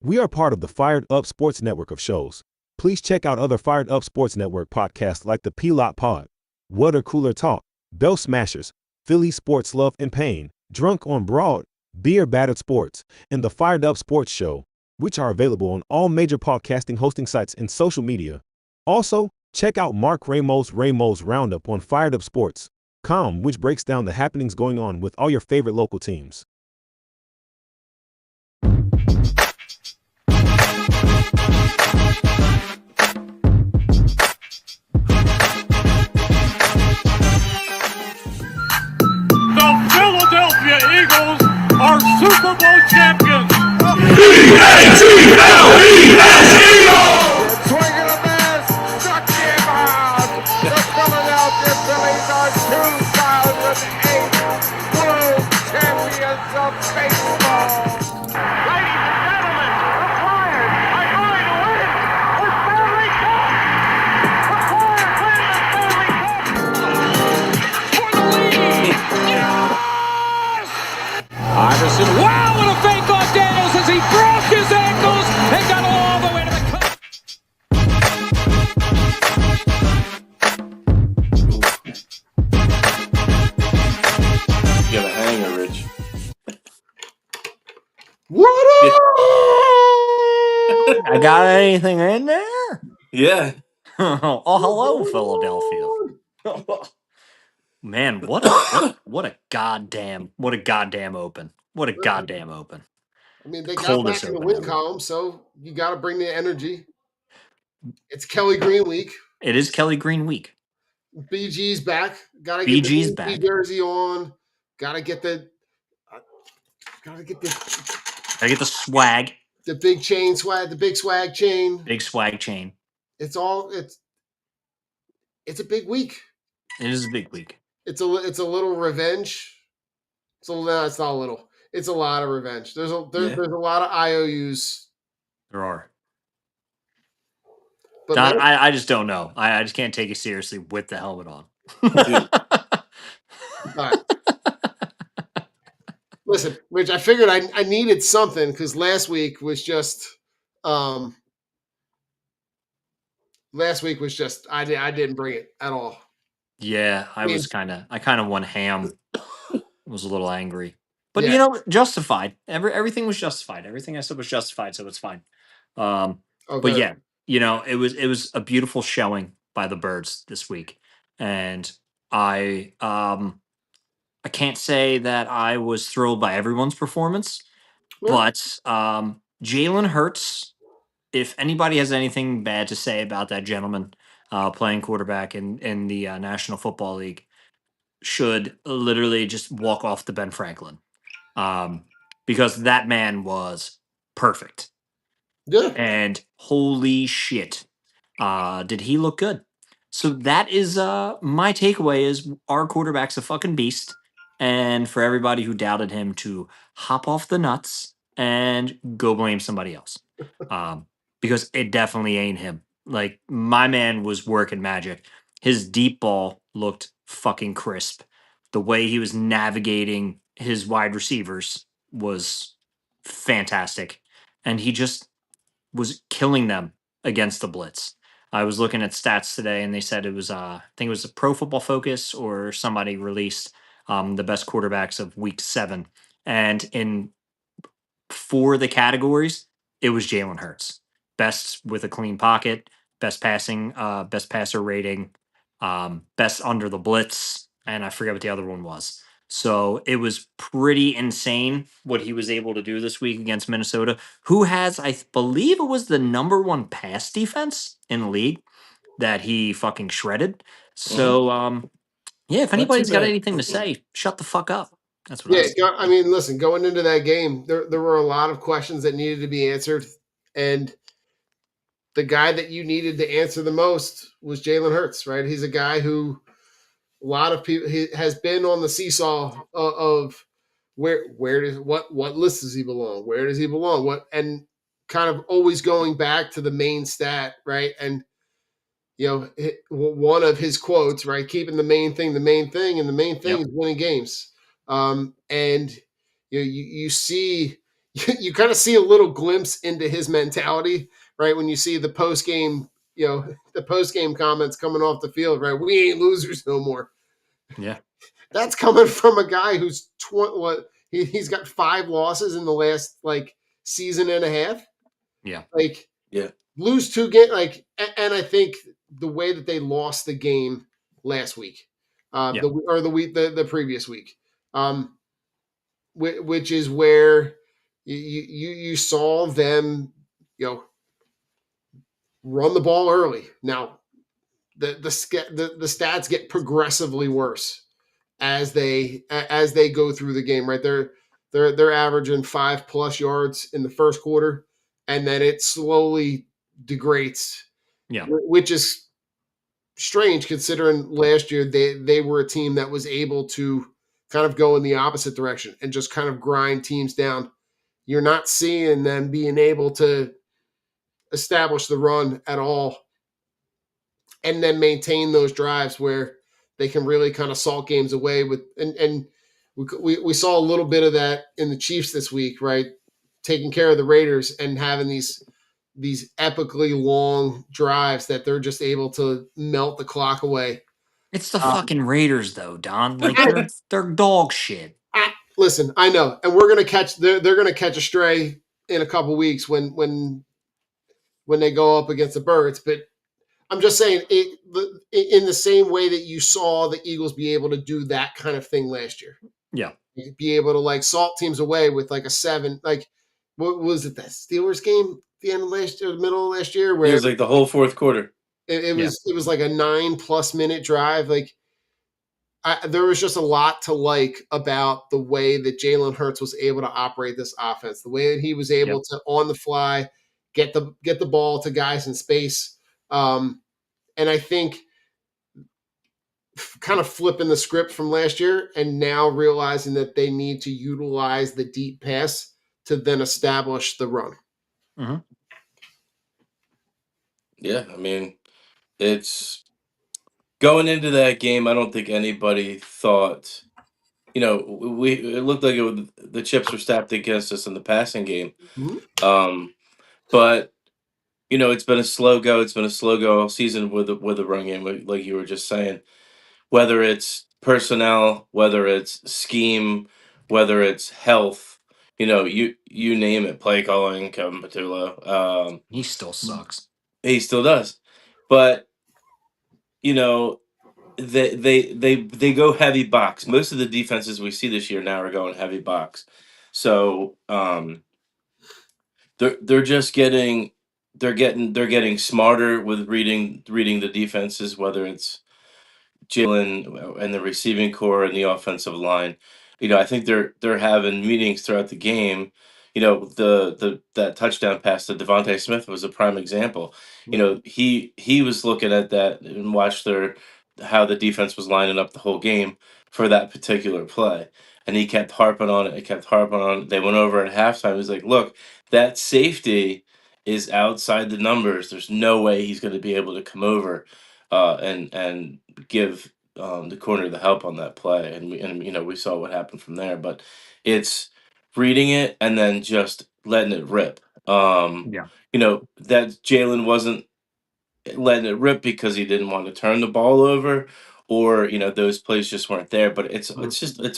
We are part of the Fired Up Sports Network of shows. Please check out other Fired Up Sports Network podcasts like the P-Lot Pod, Water Cooler Talk, Bell Smashers, Philly Sports Love and Pain, Drunk on Broad, Beer Battered Sports, and the Fired Up Sports Show, which are available on all major podcasting hosting sites and social media. Also, check out Mark Ramos' Roundup on Fired Up Sports.com, which breaks down the happenings going on with all your favorite local teams. Philadelphia Eagles are Super Bowl champions. E-A-G-L-E-S Eagles! Swinging a miss, struck him out. The Philadelphia Phillies are 2008 World Champions of Baseball. Ladies and gentlemen, the Flyers are going to win the Stanley Cup. The Flyers win the Stanley Cup for the lead. Yes! Iverson, wow, what a fake off Daniels as he broke his ankles and got all the way to the cup. You got a hanger, Rich. What up? I got anything in there? Yeah. Oh, hello, Philadelphia. Man, what a goddamn open. What a goddamn open. I mean, they got Coldest back in the open win ever. column, so you got to bring the energy. It's Kelly Green week. It is Kelly Green week. BG's back. Got to get BG's the back. jersey on. Got to get the Gotta get the swag. the big chain swag, the big swag chain. Big swag chain. It's a big week. It is a big week. It's a little revenge. No, it's not a little. It's a lot of revenge. There's a lot of IOUs. There are. But I just don't know. I just can't take it seriously with the helmet on. all right. Listen, Rich, I figured I needed something because last week was just I didn't bring it at all. Yeah, I mean- kind of went ham. Was a little angry. But Yeah. you know, justified. Everything was justified. Everything I said was justified, so it's fine. But yeah, you know, it was a beautiful showing by the Birds this week. And I can't say that I was thrilled by everyone's performance, Well, but Jalen Hurts, if anybody has anything bad to say about that gentleman playing quarterback in the National Football League, should literally just walk off the Ben Franklin. Because that man was perfect. yeah. And holy shit, did he look good? So that is my takeaway is our quarterback's a fucking beast. And for everybody who doubted him to hop off the nuts and go blame somebody else. Because it definitely ain't him. Like, my man was working magic. His deep ball looked fucking crisp. The way he was navigating his wide receivers was fantastic. And he just was killing them against the blitz. I was looking at stats today and they said it was I think it was a Pro Football Focus or somebody released the best quarterbacks of week 7. And in 4 of the categories, it was Jalen Hurts. Best with a clean pocket, best passer rating, best under the blitz, and I forget what the other one was. So it was pretty insane what he was able to do this week against Minnesota, who has, I believe it was the number 1 pass defense in the league that he fucking shredded. So, yeah, if anybody's got anything to say, shut the fuck up. That's what I say. I mean, listen, going into that game, there were a lot of questions that needed to be answered, and the guy that you needed to answer the most was Jalen Hurts, right? He's a guy who a lot of people has been on the seesaw of what list does he belong? Where does he belong? What, and kind of always going back to the main stat, right? And you know, one of his quotes, right? Keeping the main thing, and the main thing is winning games. And you know, you see you kind of see a little glimpse into his mentality, right? When you see the post game, the post game comments coming off the field, right? We ain't losers no more. Yeah. That's coming from a guy who's he's got 5 losses in the last season and a half. Yeah. Like Yeah. lose 2 games, and I think the way that they lost the game last week, Yeah. the previous week, which is where you saw them, run the ball early. Now the stats get progressively worse as they go through the game. Right, they're averaging 5+ yards in the first quarter, and then it slowly degrades. Yeah. Which is strange considering last year they were a team that was able to kind of go in the opposite direction and just kind of grind teams down. You're not seeing them being able to establish the run at all and then maintain those drives where they can really kind of salt games away with. And we saw a little bit of that in the Chiefs this week, right? Taking care of the Raiders and having these epically long drives that they're just able to melt the clock away. It's the Um, fucking Raiders, though, Don. Like they're dog shit. Listen, I know, and we're gonna catch. They're gonna catch a stray in a couple weeks when they go up against the Birds. But I'm just saying, in the same way that you saw the Eagles be able to do that kind of thing last year, Yeah. be able to salt teams away with a 7. What was it, that Steelers game at the end of last year, the middle of last year, It where was like the whole fourth quarter. it was like a 9+ minute drive. There was just a lot to like about the way that Jalen Hurts was able to operate this offense, the way that he was able to on the fly get the ball to guys in space, and I think kind of flipping the script from last year and now realizing that they need to utilize the deep pass to then establish the run. Mm-hmm. Yeah, I mean, it's going into that game. I don't think anybody thought. It looked like the chips were stacked against us in the passing game. Mm-hmm. But it's been a slow go. It's been a slow go all season with the run game, like you were just saying. Whether it's personnel, whether it's scheme, whether it's health, you name it. Play calling, Kevin Patullo. He still sucks. He still does, but you know they go heavy box. Most of the defenses we see this year now are going heavy box. So they're just getting smarter with reading the defenses, whether it's Jalen and the receiving core and the offensive line. I think they're having meetings throughout the game. The that touchdown pass to Devontae Smith was a prime example. He was looking at that and watched how the defense was lining up the whole game for that particular play. And he kept harping on it. He kept harping on it. They went over at halftime. He's like, look, that safety is outside the numbers. There's no way he's going to be able to come over and give the corner the help on that play. And we saw what happened from there. But it's reading it and then just letting it rip. Yeah. That Jalen wasn't letting it rip because he didn't want to turn the ball over, or those plays just weren't there. But it's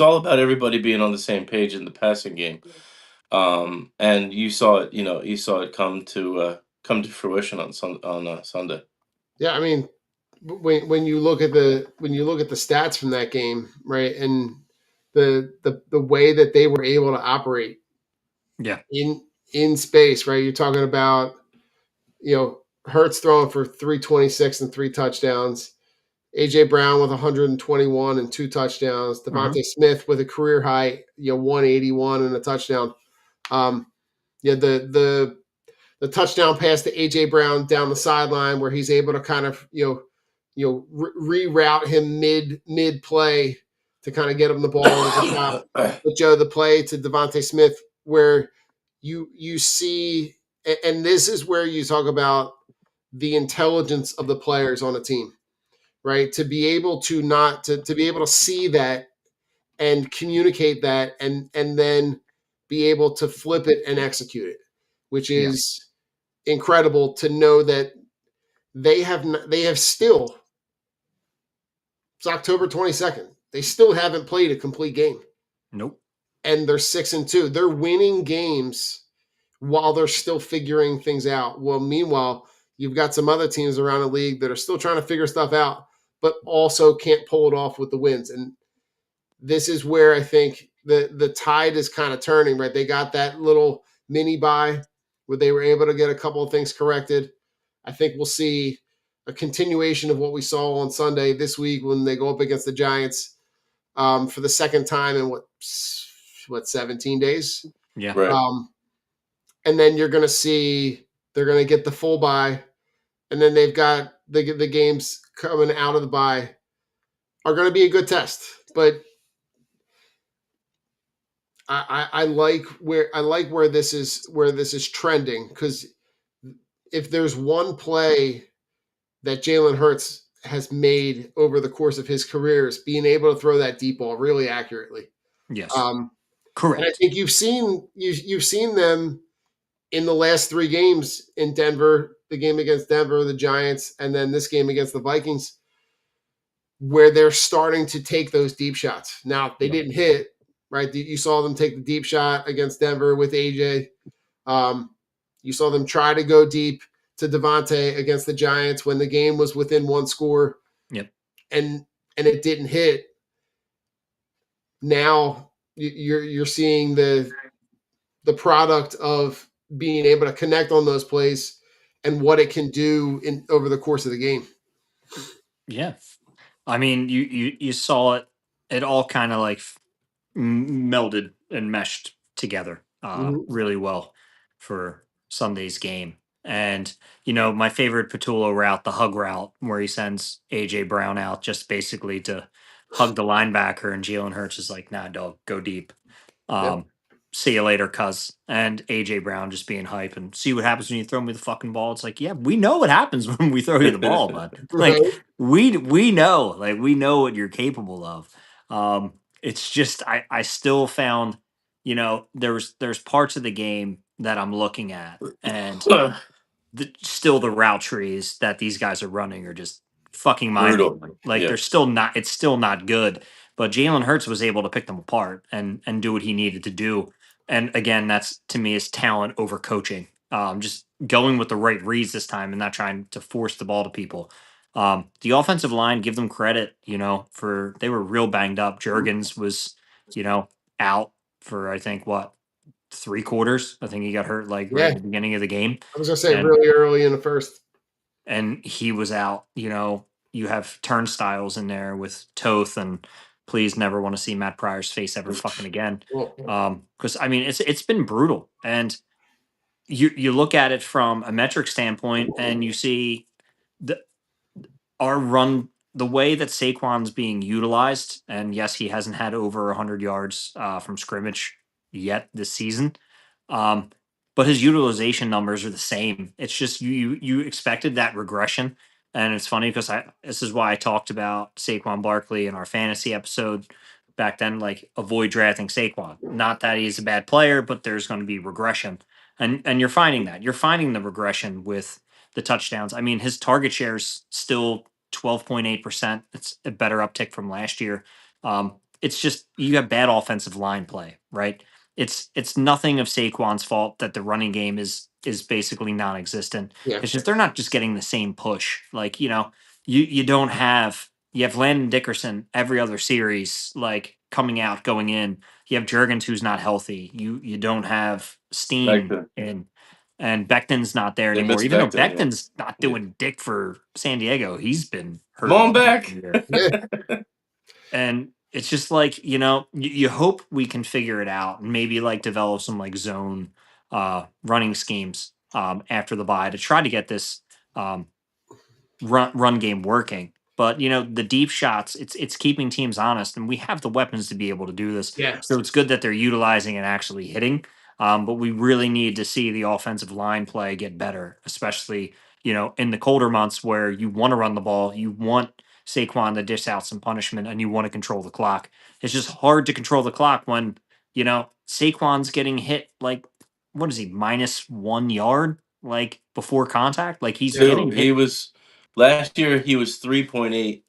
all about everybody being on the same page in the passing game. And you saw it come to fruition on Sunday. Yeah, I mean, when you look at the stats from that game, right, and the way that they were able to operate, Yeah. in space, right? You're talking about Hurts throwing for 326 and 3 touchdowns, AJ Brown with 121 and 2 touchdowns, Devontae Smith with a career high 181 and a touchdown. The touchdown pass to AJ Brown down the sideline where he's able to kind of reroute him mid play to kind of get him the ball over the top. But the play to Devontae Smith where you see, and this is where you talk about the intelligence of the players on a team, right? To be able to be able to see that and communicate that, and then be able to flip it and execute it, which is incredible to know that they have still. It's October 22nd. They still haven't played a complete game, Nope. and they're 6-2. They're winning games while they're still figuring things out. Well, meanwhile, you've got some other teams around the league that are still trying to figure stuff out, but also can't pull it off with the wins. And this is where I think the tide is kind of turning, right? They got that little mini bye where they were able to get a couple of things corrected. I think we'll see a continuation of what we saw on Sunday this week when they go up against the Giants for the second time in what 17 days. Yeah. Right. And then you're going to see they're going to get the full bye, and then they've got the games coming out of the bye are going to be a good test. But I like where this is trending, because if there's one play that Jalen Hurts has made over the course of his career, is being able to throw that deep ball really accurately. Yes. And I Correct. think you've seen them in the last 3 games in Denver, the game against Denver, the Giants, and then this game against the Vikings, where they're starting to take those deep shots. Now, they didn't hit, right? You saw them take the deep shot against Denver with AJ. You saw them try to go deep to Devontae against the Giants when the game was within 1 score. Yep. And it didn't hit. Now you're seeing the product of being able to connect on those plays and what it can do over the course of the game. Yeah. I mean, you saw it. It all kind of like melded and meshed together really well for Sunday's game. And my favorite Patullo route, the hug route, where he sends AJ Brown out just basically to hug the linebacker, and Jalen Hurts is like, "Nah, dog, go deep. Yep. See you later, cuz." And AJ Brown just being hype and see what happens when you throw me the fucking ball. It's like, yeah, we know what happens when we throw you the ball, bud. Right. Like we know, like we know what you're capable of. It's just I still found, there's parts of the game that I'm looking at, and still the route trees that these guys are running are just fucking mind Brutal. blowing. Like Yeah. they're still not. It's still not good. But Jalen Hurts was able to pick them apart and do what he needed to do. And again, that's to me is talent over coaching. Just going with the right reads this time and not trying to force the ball to people. The offensive line, give them credit, for they were real banged up. Jurgens was, out for I think what 3 quarters. I think he got hurt like right Yeah. at the beginning of the game. I was going to say And really early in the first. and he was out. You have turnstiles in there with Toth, and please never want to see Matt Pryor's face ever fucking again. Well, Because I mean, it's been brutal, and you look at it from a metric standpoint, and you see the our run the way that Saquon's being utilized, and yes, he hasn't had over 100 yards from scrimmage yet this season. Um, but his utilization numbers are the same. It's just you expected that regression, and it's funny because this is why I talked about Saquon Barkley in our fantasy episode back then. Like, avoid drafting Saquon. Not that he's a bad player, but there's going to be regression, and you're finding that. You're finding the regression with the touchdowns. I mean, his target share's still 12.8%. It's a better uptick from last year. It's just you have bad offensive line play, right? It's nothing of Saquon's fault that the running game is basically non-existent. yeah. It's just they're not just getting the same push. Like, you don't have you have Landon Dickerson every other series, like coming out, going in. You have Jurgens who's not healthy. You don't have Steam Becton. in, and Becton's not there They anymore. missed Even though Becton, yeah. Becton's not doing dick for San Diego, he's been hurt. Come on all back. year. Yeah. And it's just like, you hope we can figure it out and maybe like develop some like zone running schemes after the bye to try to get this um, run game working. But the deep shots, it's keeping teams honest, and we have the weapons to be able to do this. Yeah. So it's good that they're utilizing and actually hitting. But we really need to see the offensive line play get better, especially in the colder months where you want to run the ball, you want Saquon to dish out some punishment, and you want to control the clock. It's just hard to control the clock when you know, Saquon's getting hit like, what is he, -1 yard, like before contact? Like he's Two. getting He hit. was last year. He was 3.8.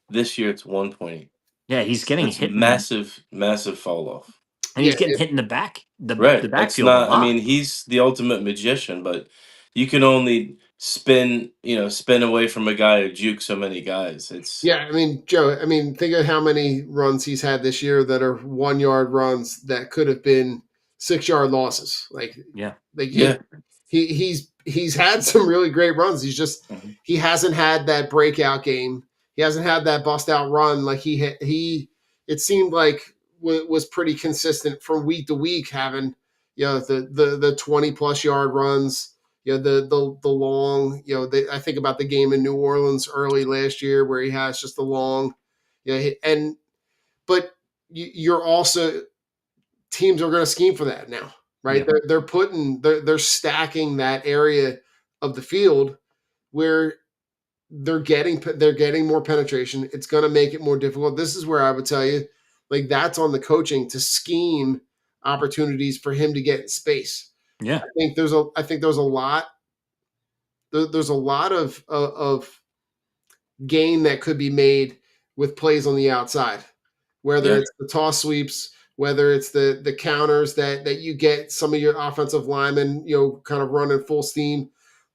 This year it's 1.8. Yeah, he's getting That's hit in, massive, massive fall off. and Yeah, he's getting hit in the back, the Right. It's backfield a not. I mean, lot. he's the ultimate magician, but you can only spin away from a guy who jukes so many guys. It's yeah. I mean, Joe. I mean, think of how many runs he's had this year that are 1 yard runs that could have been 6 yard losses. Yeah. Like yeah. he's had some really great runs. Mhm. He hasn't had that breakout game. He hasn't had that bust out run. Like he it seemed like was pretty consistent from week to week, having the 20+ yard runs. The long. I think about the game in New Orleans early last year where he has just the long. But you're also, teams are going to scheme for that now, right? Yeah. They're stacking that area of the field where they're getting more penetration. It's going to make it more difficult. This is where I would tell you, like, that's on the coaching to scheme opportunities for him to get in space. Yeah. I think there's a lot there's a lot of gain that could be made with plays on the outside, whether Yeah. it's the toss sweeps, whether it's the counters that you get some of your offensive linemen, kind of running full steam.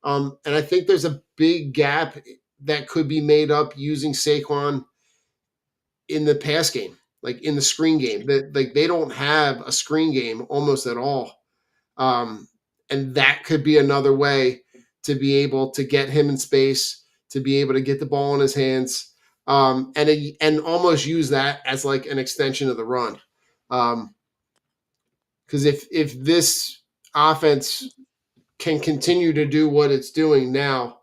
And I think there's a big gap that could be made up using Saquon in the pass game, like in the screen game. That, like, they don't have a screen game almost at all. And that could be another way to be able to get him in space, to be able to get the ball in his hands, and almost use that as like an extension of the run. Because if this offense can continue to do what it's doing now,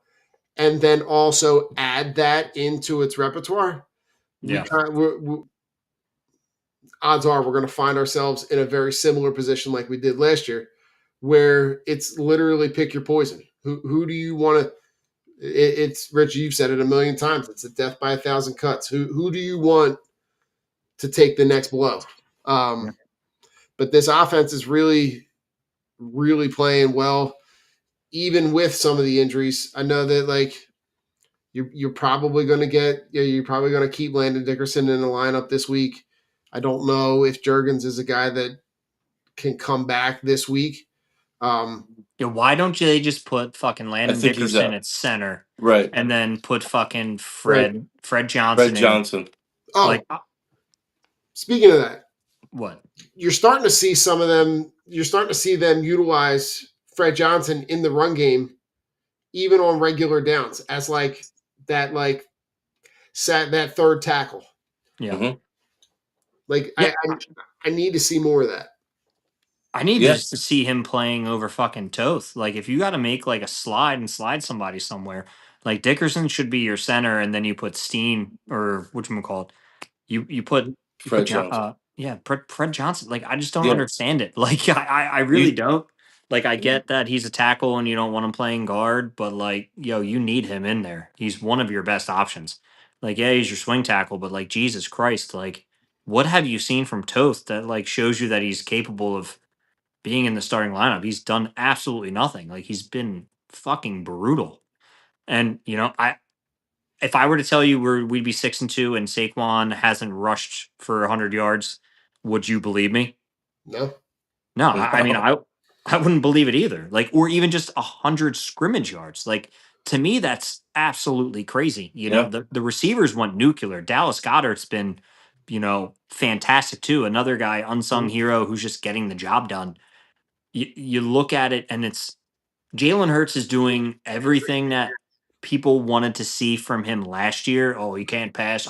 and then also add that into its repertoire, Yeah. odds are we're going to find ourselves in a very similar position like we did last year, where it's literally pick your poison. Who do you want to? It's Rich. You've said it a million times. It's a death by 1,000 cuts. Who do you want to take the next blow? Yeah. But this offense is really, really playing well, even with some of the injuries. I know that, like, you're probably going to you're probably going to keep Landon Dickerson in the lineup this week. I don't know if Juergens is a guy that can come back this week. Yeah, why don't they just put fucking I Landon think he's Dickerson up. at center Right. and then put fucking Right. Fred Fred Johnson in? Johnson. Oh, Like speaking of that, what? you're starting to see some of them. You're starting to see them utilize Fred Johnson in the run game, even on regular downs, as like that third tackle. Yeah. hmm Like Yeah. I need to see more of that. I need Yeah. just to see him playing over fucking Toth. Like, if you got to make like a slide and slide somebody somewhere, like Dickerson should be your center, and then you put Steen or whatchamacallit. You put Fred John, Johnson. Fred Johnson. Like, I just don't Yeah. understand it. Like, I really You. don't. Like, I get that he's a tackle and you don't want him playing guard, but like, yo, you need him in there. He's one of your best options. Like, yeah, he's your swing tackle, but like, Jesus Christ, like, what have you seen from Toth that like shows you that he's capable of being in the starting lineup? He's done absolutely nothing. Like, he's been fucking brutal. And if I were to tell you we'd be 6-2 and Saquon hasn't rushed for 100 yards, would you believe me? No, No, I mean, No. I wouldn't believe it either. Like, or even just 100 scrimmage yards. Like, to me, that's absolutely crazy. Yeah. The receivers went nuclear. Dallas Goddard's been, fantastic too. Another guy, unsung hero, who's just getting the job done. You look at it and it's Jalen Hurts is doing everything that people wanted to see from him last year. Oh, he can't pass.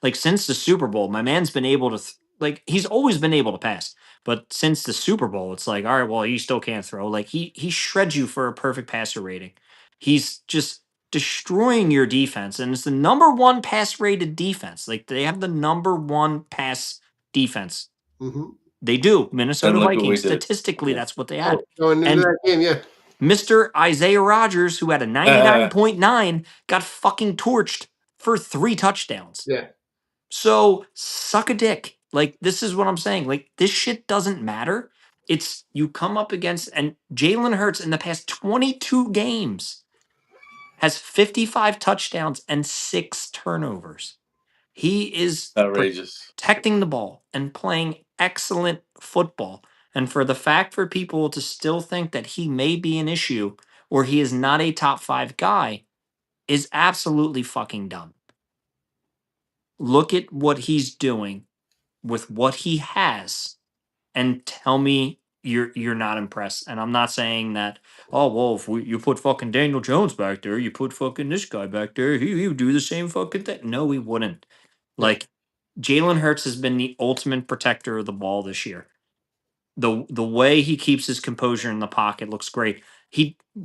Like, since the Super Bowl, my man's been able to like, he's always been able to pass. But since the Super Bowl, it's like, all right, well, he still can't throw. Like, he shreds you for a perfect passer rating. He's just destroying your defense, and it's the number one pass rated defense. Like, they have the number one pass defense. Mm-hmm. They do. And Minnesota look what we Vikings, did. statistically, Yeah. that's what they had. Going into And that game, yeah. Mr. Isaiah Rodgers, who had a 99.9, got fucking torched for 3 touchdowns. Yeah. So suck a dick. Like, this is what I'm saying. Like, this shit doesn't matter. It's you come up against, and Jalen Hurts in the past 22 games has 55 touchdowns and 6 turnovers. He is Outrageous. protecting the ball and playing excellent football. And for the fact for people to still think that he may be an issue or he is not a top 5 guy is absolutely fucking dumb. Look at what he's doing with what he has and tell me you're not impressed. And I'm not saying that, oh well, if you put fucking Daniel Jones back there, you put fucking this guy back there, he would do the same fucking thing. No, he wouldn't. Yeah. Like, Jalen Hurts has been the ultimate protector of the ball this year. The way he keeps his composure in the pocket looks great.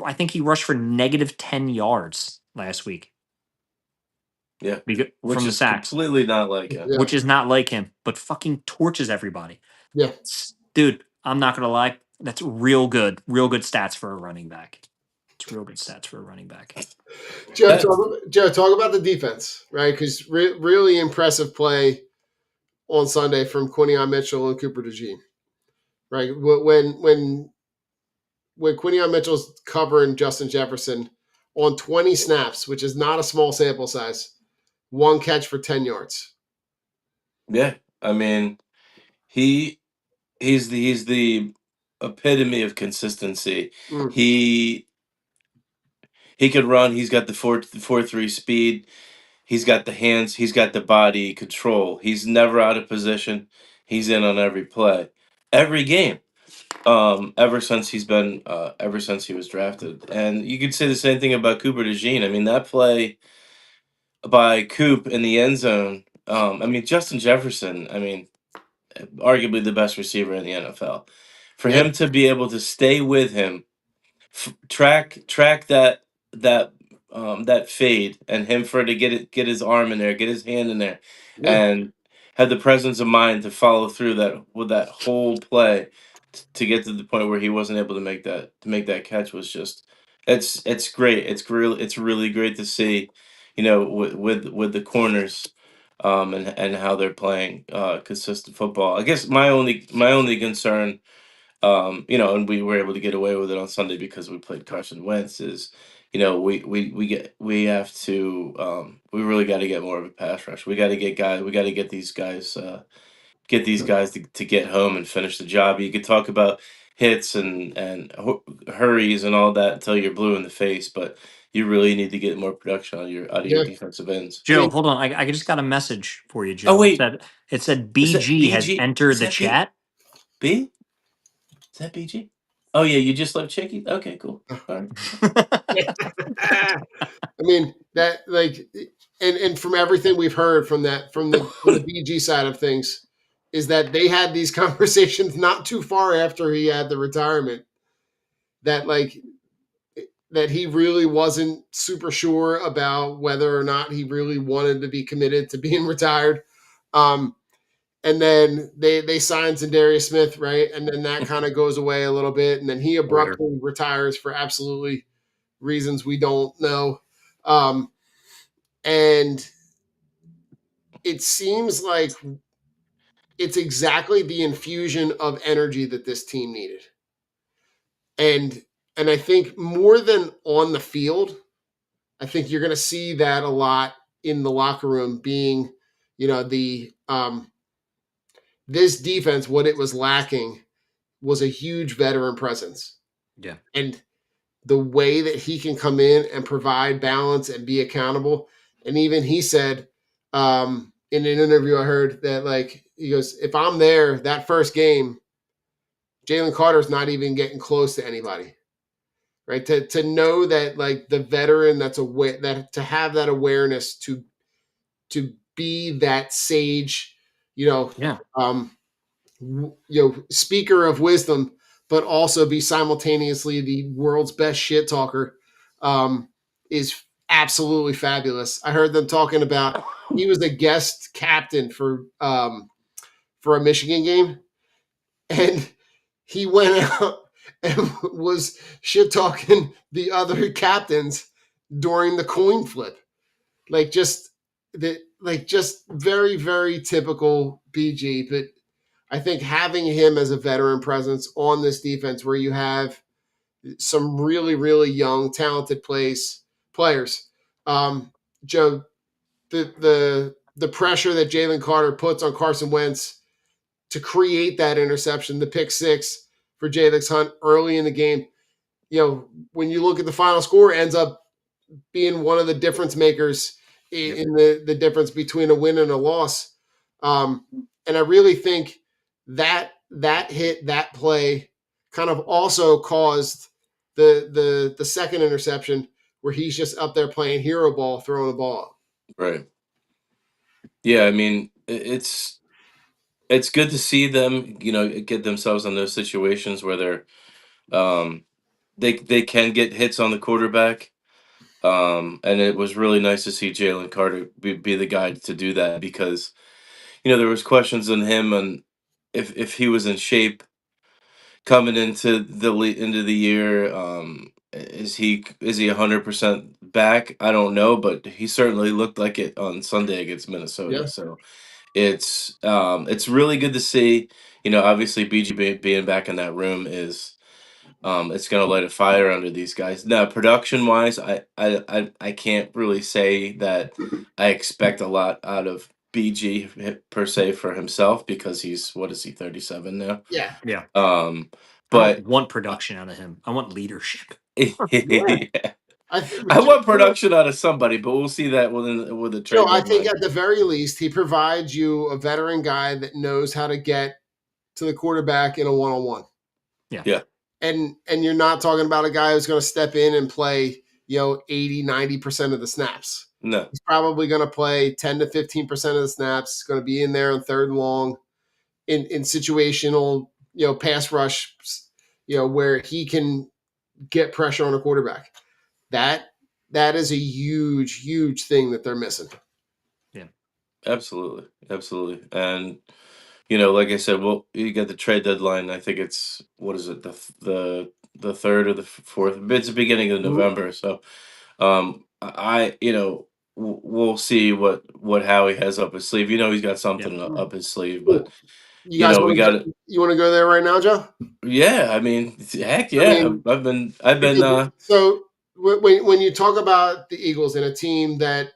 I think he rushed for negative 10 yards last week. Yeah. Which From the is sacks, completely not like him. Yeah. which is not like him, but fucking torches everybody. Yeah. Dude, I'm not gonna lie, that's real good stats for a running back. It's real good stats for a running back. Joe, talk about the defense, right? Because really impressive play on Sunday from Quinion Mitchell and Cooper DeJean, right? When Quinion Mitchell's covering Justin Jefferson on 20 snaps, which is not a small sample size, 1 catch for 10 yards. Yeah, I mean, he's the epitome of consistency. Mm. He could run. He's got the 4.3 speed. He's got the hands. He's got the body control. He's never out of position. He's in on every play, every game. Ever since he was drafted, and you could say the same thing about Cooper DeJean. I mean, that play by Coop in the end zone. I mean, Justin Jefferson. I mean, arguably the best receiver in the NFL. For Yeah. him to be able to stay with him, track that fade, and him for to get his arm in there, get his hand in there, Yeah. and had the presence of mind to follow through that with that whole play to get to the point where he wasn't able to make that catch was just it's great. It's really great to see, with the corners, and how they're playing consistent football. I guess my only concern, and we were able to get away with it on Sunday because we played Carson Wentz. Is, we have to, we really got to get more of a pass rush. We got to get these guys to get home and finish the job. You could talk about hits and hurries and all that until you're blue in the face, but you really need to get more production out of your Yeah. defensive ends. Joe, mean- hold on. I just got a message for you, Joe. Oh, wait. It said Is that BG has BG? entered Is the that B- chat. B? Is that BG? Oh yeah, you just left Chicky? Okay, cool. All right. I mean, that, like, and from everything we've heard from the BG side of things, is that they had these conversations not too far after he had the retirement, that he really wasn't super sure about whether or not he really wanted to be committed to being retired. And then they signed Za'Darius Smith, right? And then that kind of goes away a little bit, and then he abruptly retires for absolutely reasons we don't know. And it seems like it's exactly the infusion of energy that this team needed. And I think more than on the field, I think you're going to see that a lot in the locker room, being, the this defense, what it was lacking was a huge veteran presence. Yeah. And the way that he can come in and provide balance and be accountable. And even he said, in an interview I heard, that, he goes, if I'm there that first game, Jalen Carter's not even getting close to anybody. Right. To know that, the veteran that's aware, that to have that awareness to be that sage, Yeah. speaker of wisdom, but also be simultaneously the world's best shit talker, is absolutely fabulous. I heard them talking about, he was a guest captain for a Michigan game, and he went out and was shit talking the other captains during the coin flip. Just very, very typical BG, but I think having him as a veteran presence on this defense where you have some really, really young, talented players. Joe, the pressure that Jalen Carter puts on Carson Wentz to create that interception, the pick six for Jalen Hunt early in the game, when you look at the final score, ends up being one of the difference makers in the difference between a win and a loss. And I really think that hit, that play, kind of also caused the second interception where he's just up there playing hero ball, throwing the ball. Right. Yeah, I mean, it's good to see them, get themselves in those situations where they can get hits on the quarterback. And it was really nice to see Jalen Carter be the guy to do that because, there was questions on him and if he was in shape coming into the year. Is he 100% back? I don't know, but he certainly looked like it on Sunday against Minnesota. Yeah. So it's really good to see. Obviously BG being back in that room is it's gonna light a fire under these guys. Now, production wise, I can't really say that I expect a lot out of BG per se for himself because he's, what is he, 37 now? Yeah. Yeah. I But I But don't want production out of him. I want leadership. yeah. I I want production out of somebody, but we'll see that with the trade Joe, I think deadline. at the very least, he provides you a veteran guy that knows how to get to the quarterback in a one-on-one. Yeah. And you're not talking about a guy who's going to step in and play, 80, 90% of the snaps. No. He's probably going to play 10 to 15% of the snaps. He's going to be in there on third and long in situational, pass rush, where he can get pressure on a quarterback. That is a huge, huge thing that they're missing. Yeah. Absolutely. And like I said, well, you got the trade deadline. I think it's, what is it, the third or the fourth? It's the beginning of November. So, we'll see what Howie has up his sleeve. He's got something up his sleeve, but You guys we got it. You want to go there right now, Joe? Yeah, I mean, heck yeah. I've been. So when you talk about the Eagles and a team that,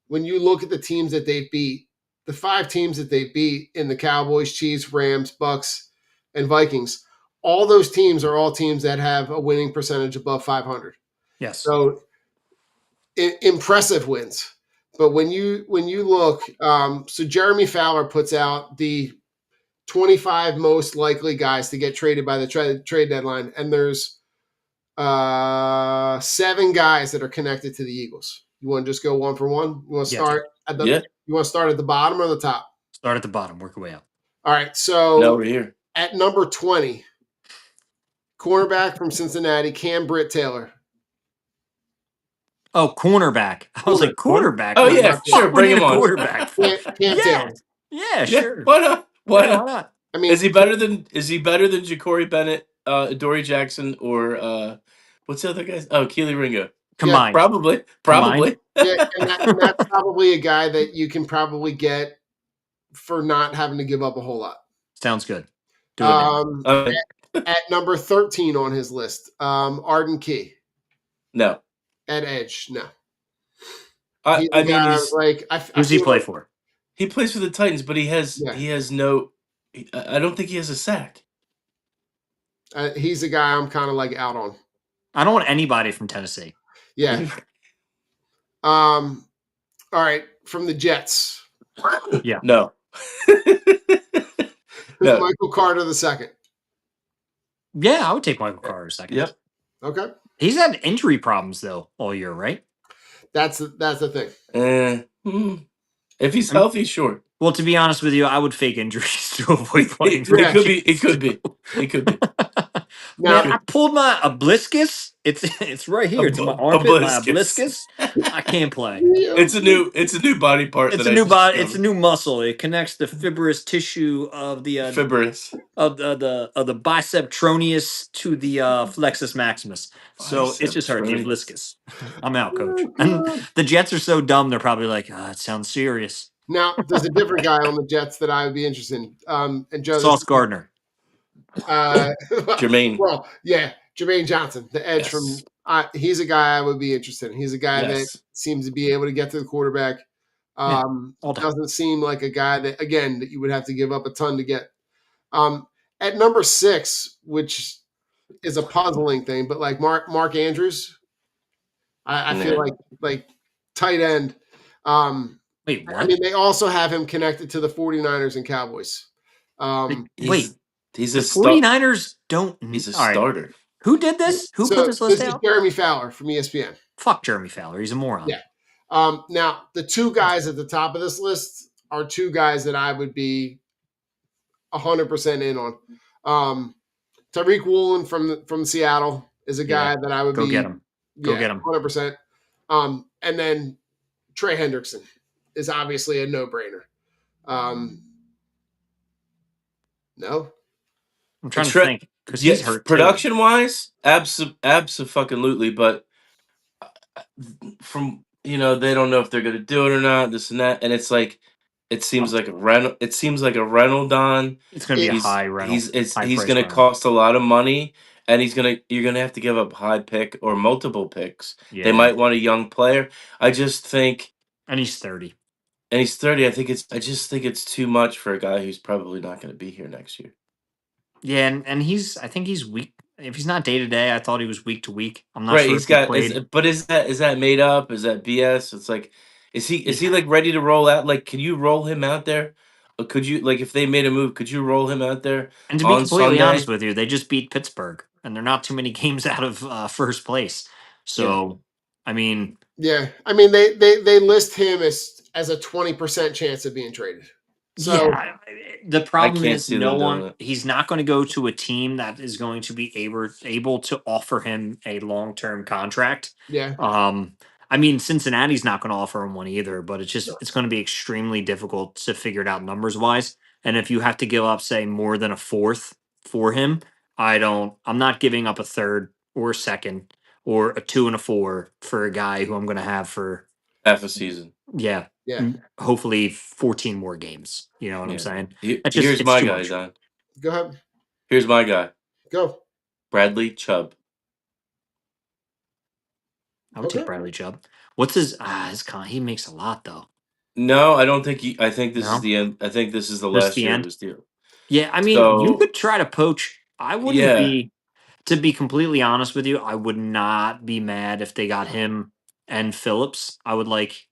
when you look at the teams that they beat, the 5 teams that they beat in the Cowboys, Chiefs, Rams, Bucks, and Vikings, all those teams are all teams that have a winning percentage above 500. Yes. So impressive wins. But when you look, so Jeremy Fowler puts out the 25 most likely guys to get traded by the trade deadline, and there's 7 guys that are connected to the Eagles. You want to just go one for one? You want to start at the You want to start at the bottom or the top? Start at the bottom, work your way up. All right. So No, we're here. At number 20, cornerback from Cincinnati, Cam Britt-Taylor. Oh, cornerback. I was like, quarterback. Oh yeah, sure. Bring him on. Quarterback. Cam Taylor. Yeah, sure. Why not? Why Yeah, not? I mean, Is he better than Ja'Cory Bennett, Dory Jackson, or what's the other guys? Oh, Keely Ringo. Combined. Probably. Yeah, and that's probably a guy that you can probably get for not having to give up a whole lot. Sounds good. Do it now. At number 13 on his list, Arden Key. No. At edge, no. I mean, he's like, who's he play for? He plays for the Titans, but he has no. I don't think he has a sack. He's a guy I'm kind of like out on. I don't want anybody from Tennessee. Yeah. All right, from the Jets. Yeah. No. No. Michael Carter II. Yeah, I would take Michael Carter II. Yep. Okay. He's had injury problems though all year, right? That's the thing. If he's healthy, sure. Well, to be honest with you, I would fake injuries to avoid playing. It could be. Now, I pulled my obliscus. It's right here. It's my armpit. My obliscus. I can't play. It's a new body part. It's a new body. It's a new muscle. It connects the fibrous tissue of the fibrous of the bicep tronius to the flexus maximus. So it just hurt the obliscus. I'm out, coach. And the Jets are so dumb. They're probably like, it sounds serious. Now, there's a different guy on the Jets that I would be interested in. And Joe, Sauce Gardner. Jermaine. Well, yeah, Jermaine Johnson, the edge Yes. he's a guy I would be interested in. He's a guy that Yes. seems to be able to get to the quarterback. Yeah, all day. Doesn't seem like a guy that, again, that you would have to give up a ton to get. At number 6, which is a puzzling thing, but like Mark Andrews, I feel Yeah. like tight end. Wait, I what? mean, they also have him connected to the 49ers and Cowboys. Wait, He's the a star. 49ers don't. He's a All right. starter. Who did this? Who put this list This is out? Jeremy Fowler from ESPN. Fuck Jeremy Fowler. He's a moron. Yeah. Now, the two guys at the top of this list are two guys that I would be 100% in on. Tariq Woolen from Seattle is a guy that I would Go be. get him. Go get him. 100%. And then Trey Hendrickson is obviously a no-brainer. No? I'm trying to think because he's hurt too. Production wise, absolutely. But from they don't know if they're gonna do it or not. This and that, and it's like it seems like a rental. It seems like a rental, Don. It's going to be a high rental. He's going to cost a lot of money, and you're gonna have to give up high pick or multiple picks. Yeah. They might want a young player. I just think, and he's 30. And he's 30. I just think it's too much for a guy who's probably not going to be here next year. Yeah, and I think he's weak. If he's not day to day, I thought he was week to week. I'm not Right, sure he's if he got. played. But is that made up? Is that BS? It's like, is he like ready to roll out? Like, can you roll him out there? Or could you, like, if they made a move, could you roll him out there And to be on completely Sunday? honest with you, they just beat Pittsburgh, and they're not too many games out of first place. So, I mean, Yeah, I mean they list him as a 20% chance of being traded. So yeah, the problem can't is see no them doing one. it. He's not going to go to a team that is going to be able to offer him a long term contract. yeah, I mean, Cincinnati's not going to offer him one either, but it's going to be extremely difficult to figure it out numbers wise. And if you have to give up, say, more than a fourth for him, I'm not giving up a third or a second or a 2 and a 4 for a guy who I'm going to have for Half a season. yeah, yeah. hopefully 14 more games. You know what I'm saying? Here's my guy, Don. Go ahead. Here's my guy. Go. Bradley Chubb. I would take Bradley Chubb. What's his con? He makes a lot though. No, I don't think I think this No? is the end. I think this is the This last the year end? of his deal. Yeah, I mean, you could try to poach. I wouldn't be, to be completely honest with you, I would not be mad if they got him and Phillips. I would like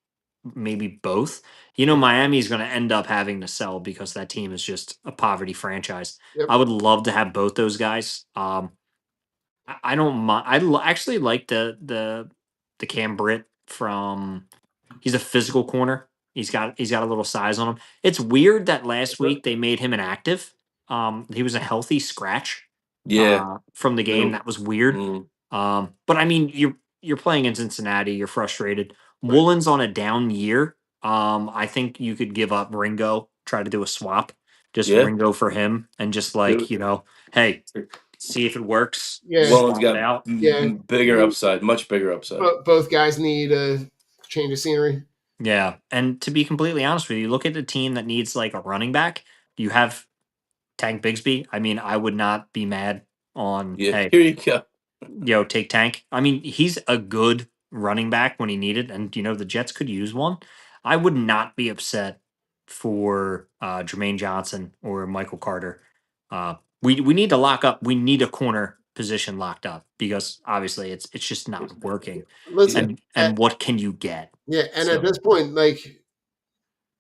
maybe both. Miami's going to end up having to sell because that team is just a poverty franchise. Yep. I would love to have both those guys. I don't mind. Actually like the Cam Britt from. He's a physical corner. He's got a little size on him. It's weird that last week they made him inactive. He was a healthy scratch. From the game. That was weird. But I mean, you're playing in Cincinnati. You're frustrated. Right. Woolen's on a down year. I think you could give up Ringo. Try to do a swap. Just Ringo for him, and just hey, see if it works. Yeah. Woolen's swap it got out. bigger upside, much bigger upside. Both guys need a change of scenery. Yeah, and to be completely honest with you, look at a team that needs like a running back. You have Tank Bigsby. I mean, I would not be mad on. Hey, here you go. Take Tank. I mean, he's a good running back when he needed, and the Jets could use one. I would not be upset for Jermaine Johnson or Michael Carter. We need to lock up. We need a corner position locked up because obviously it's just not working. Listen, and what can you get? Yeah, and at this point, like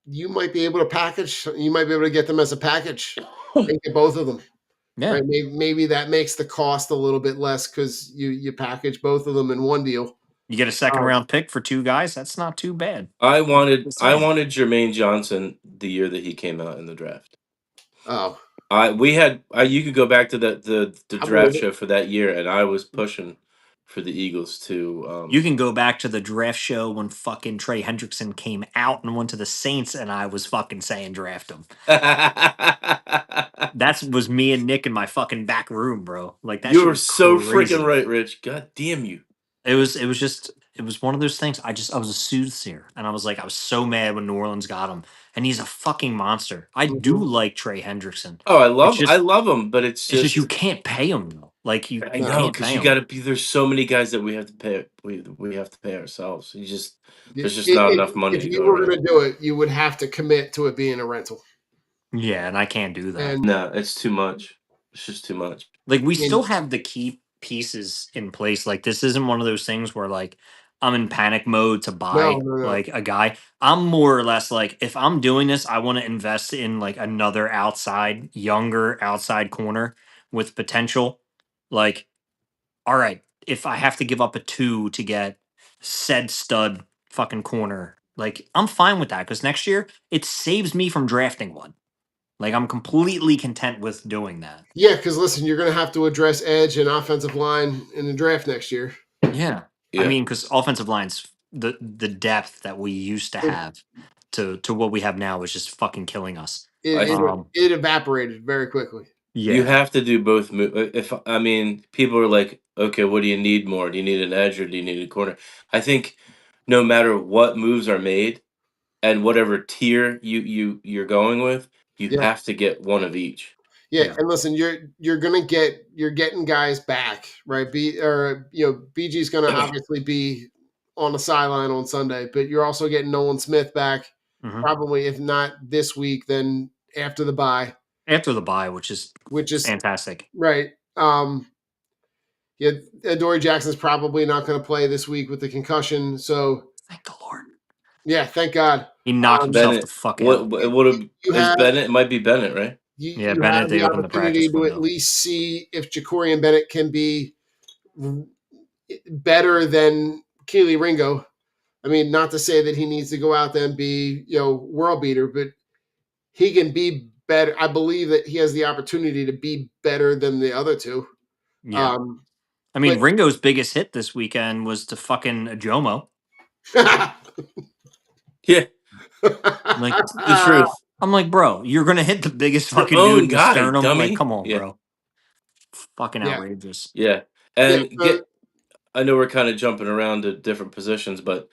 you might be able to package. You might be able to get them as a package and get both of them. Yeah, right? Maybe that makes the cost a little bit less because you package both of them in one deal. You get a second round pick for two guys. That's not too bad. I wanted Jermaine Johnson the year that he came out in the draft. Oh, you could go back to the draft show for that year, and I was pushing for the Eagles to. You can go back to the draft show when fucking Trey Hendrickson came out and went to the Saints, and I was fucking saying draft him. That was me and Nick in my fucking back room, bro. Like that. You were so freaking right, Rich. God damn you. It was just it was one of those things. I was a soothsayer, and I was like, I was so mad when New Orleans got him, and he's a fucking monster. I do Mhm. like Trey Hendrickson. Oh, It's I just love him, but it's just you can't pay him though. Like I you know can't because pay you him. got to be. There's so many guys that we have to pay. We have to pay ourselves. There's just not enough money If to you go were around. going to do it, you would have to commit to it being a rental. Yeah, and I can't do that. And No, it's too much. It's just too much. Like we and still have the key pieces in place. Like this isn't one of those things where like I'm in panic mode to no, buy no, no. like a guy. I'm more or less like if I'm doing this, I want to invest in like another younger outside corner with potential. Like, all right, if I have to give up a 2 to get said stud fucking corner, like I'm fine with that because next year it saves me from drafting one. Like I'm completely content with doing that. Yeah, because listen, you're going to have to address edge and offensive line in the draft next year. Yeah. I Yeah, mean, because offensive lines, the depth that we used to It have to what we have now is just fucking killing us. I it, think it, Um, it evaporated very quickly. you yeah. have to do both. If I mean, people are like, okay, what do you need more? Do you need an edge or do you need a corner? I think no matter what moves are made and whatever tier you're going with, you Yeah, have to get one of each. yeah. Yeah. And listen, you're getting guys back, right? BG's going to obviously be on the sideline on Sunday, but you're also getting Nolan Smith back. Hmm. Probably, if not this week, then after the bye, After the bye, which is which is fantastic. right. Yeah, Dory Jackson's probably not going to play this week with the concussion. So, Thank the Lord. yeah, thank God. He knocked Um, himself the Bennett, fuck what out. what would have you is have Bennett? It might be Bennett, right? Yeah, you Bennett, have they the opened the opportunity practice to at window. least see if Jacorian Bennett can be better than Keely Ringo. I mean, not to say that he needs to go out there and be, world beater, but he can be better. I believe that he has the opportunity to be better than the other two. Yeah. Um, I but mean, Ringo's biggest hit this weekend was to fucking Ajomo. Yeah, Like, the truth. I'm like, bro, you're gonna hit the biggest Your fucking dude own in the guy, sternum. Like, dummy. come on, Yeah, bro. Fucking yeah, outrageous. yeah. yeah. And I know we're kind of jumping around to different positions, but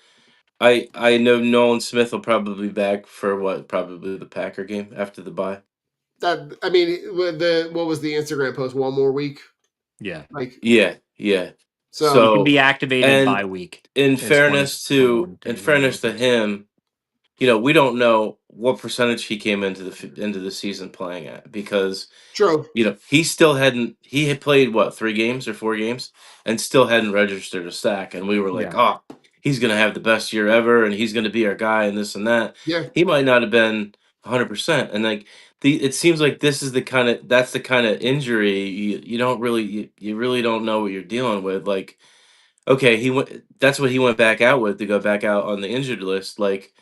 I know Nolan Smith will probably be back for probably the Packer game after the bye. That I mean, what was the Instagram post? One more week, Yeah. like Yeah, yeah. so. He can be So, activated and by week. in Is fairness when in when he fairness to opens. him, we don't know what percentage he came into the season playing at because True. he had played what 3 games or 4 games and still hadn't registered a sack, and we were like, Yeah. oh, he's gonna have the best year ever, and he's gonna be our guy, and this and that. Yeah. He might not have been 100%, and like it seems like this is the kind of injury you don't really you really don't know what you're dealing with. Like, okay, that's what he went back out with to go back out on the injured list. Like,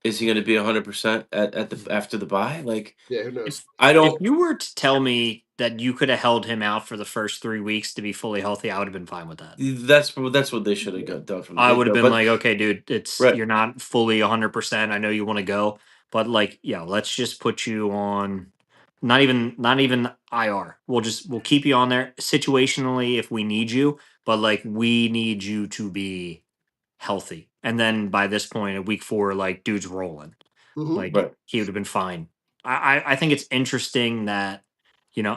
is he going to be 100% at the after the bye? Like, Yeah. Who knows? I If don't. you were to tell me that you could have held him out for the first 3 weeks to be fully healthy, I would have been fine with that. That's what they should have got done from the I get would have go. been But like, okay, dude, it's right, you're not fully 100%. I know you want to go, but like, yeah, let's just put you on not even IR. We'll keep you on there situationally if we need you, but like we need you to be healthy. And then by this point at week 4, like dude's rolling. Hmm. Like right. he would have been fine. I think it's interesting that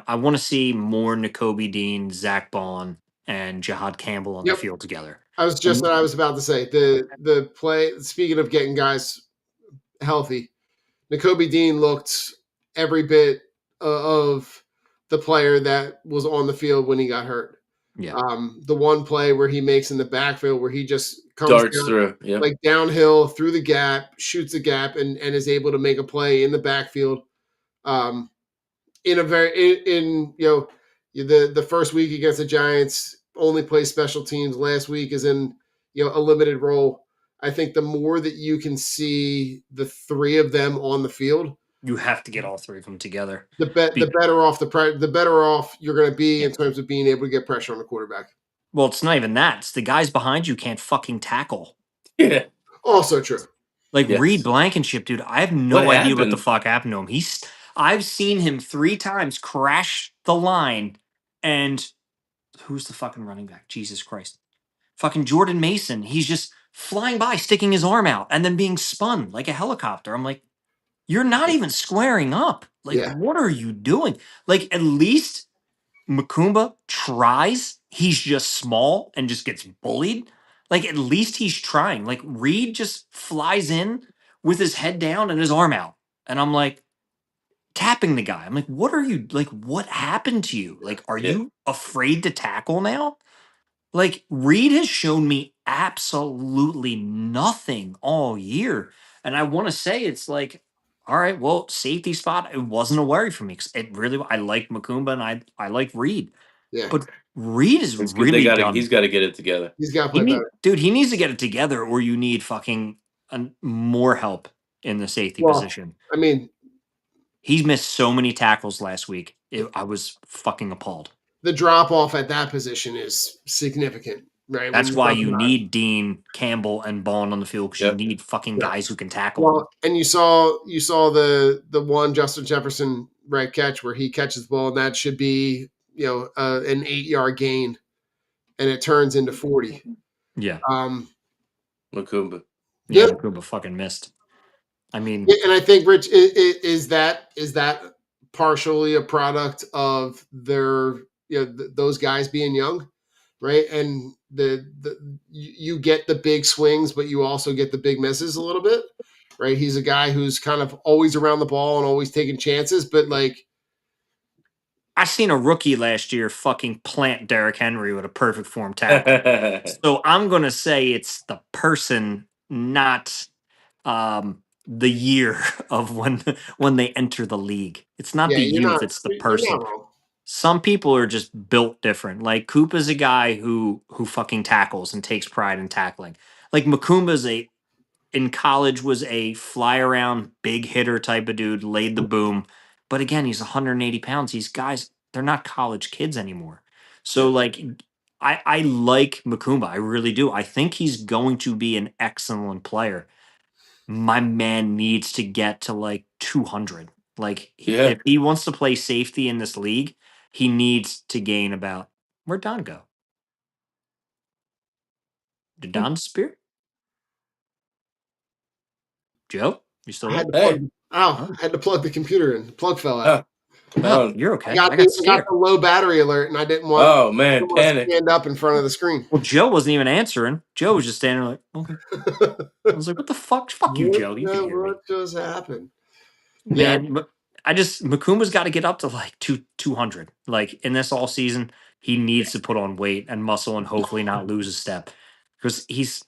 I want to see more N'Kobe Dean, Zach Bond, and Jihad Campbell on the Yep. field together. I was just And what I was about to say. The play. Speaking of getting guys healthy, N'Kobe Dean looked every bit of the player that was on the field when he got hurt. yeah, The one play where he makes in the backfield where he just comes Darts down through. Yep. like downhill through the gap, shoots a gap, and is able to make a play in the backfield. Um, in a very in the first week against the Giants only plays special teams. Last week is in a limited role. I think the more that you can see the three of them on the field, you have to get all three of them together. the Be- better off the better off you're going to be yeah. in terms of being able to get pressure on the quarterback. Well, it's not even that. It's the guys behind you can't fucking tackle. Yeah. Also true. Like Reed Yes. Blankenship, dude. I have What no idea what the happened? fuck happened to him. I've seen him 3 times crash the line, and who's the fucking running back? Jesus Christ. Fucking Jordan Mason, he's just flying by, sticking his arm out, and then being spun like a helicopter. I'm like, you're not even squaring up. Like, Yeah. what are you doing? Like, at least Makumba tries. He's just small and just gets bullied. Like, at least he's trying. Like, Reed just flies in with his head down and his arm out. And I'm like, tapping the guy. I'm like, what are you, like, what happened to you? Like, are Yeah. you afraid to tackle now? Like, Reed has shown me absolutely nothing all year. And I want to say it's like, all right, well, safety spot, it wasn't a worry for me. 'Cause it really, I like Makumba and I like Reed. Yeah. But Reed is It's good. They really got to. He's done. got to get it together. He's got to play better. Dude, he needs to get it together, or you need fucking more help in the safety Well, position. I mean, He's missed so many tackles last week. I was fucking appalled. the drop off at that position is significant, right? That's When why talk you about- need Dean, Campbell, and Bond on the field because Yep. you need fucking Yeah. guys who can tackle. Well, and you saw the one Justin Jefferson right catch where he catches the ball, and that should be an 8-yard gain, and it turns into 40. Yeah. Makumba. Yeah, Yeah. Makumba fucking missed. I mean, Yeah, and I think Rich is that partially a product of their those guys being young, right? And you get the big swings, but you also get the big misses a little bit, right? He's a guy who's kind of always around the ball and always taking chances, but like I seen a rookie last year fucking plant Derrick Henry with a perfect form tackle. So I'm gonna say it's the person, not the year of when they enter the league. It's not the you're youth, not it's the you're person. not wrong. Some people are just built different. Like Koopa's a guy who fucking tackles and takes pride in tackling. Like Makumba's in college was a fly around big hitter type of dude, laid the boom. But again, he's 180 pounds. These guys, they're not college kids anymore. So Yeah. like I like Makumba. I really do. I think he's going to be an excellent player. My man needs to get to like 200. Like Yeah. if he wants to play safety in this league, he needs to gain about, where'd Don go? Did Don disappear? Joe, you still I there? had to Hey. plug, I had to plug the computer in. The plug fell out. Oh, you're okay. I I got got scared. the low battery alert, and I didn't want Oh man, to panic. stand up in front of the screen. Well, Joe wasn't even answering. Joe was just standing there like, okay. I was like, what the fuck? Fuck you, Joe. You can hear me. What just happened? Man, Makumba's got to get up to like 200. Like in this all season, he needs to put on weight and muscle and hopefully not lose a step because he's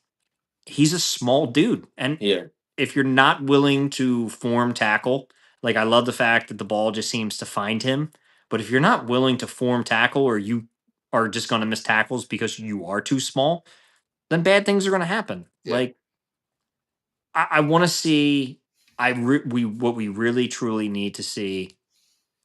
a small dude. And Yeah. if you're not willing to form tackle, like I love the fact that the ball just seems to find him. But if you're not willing to form tackle or you are just going to miss tackles because you are too small, then bad things are going to happen. Yeah. Like I want to see. What we really truly need to see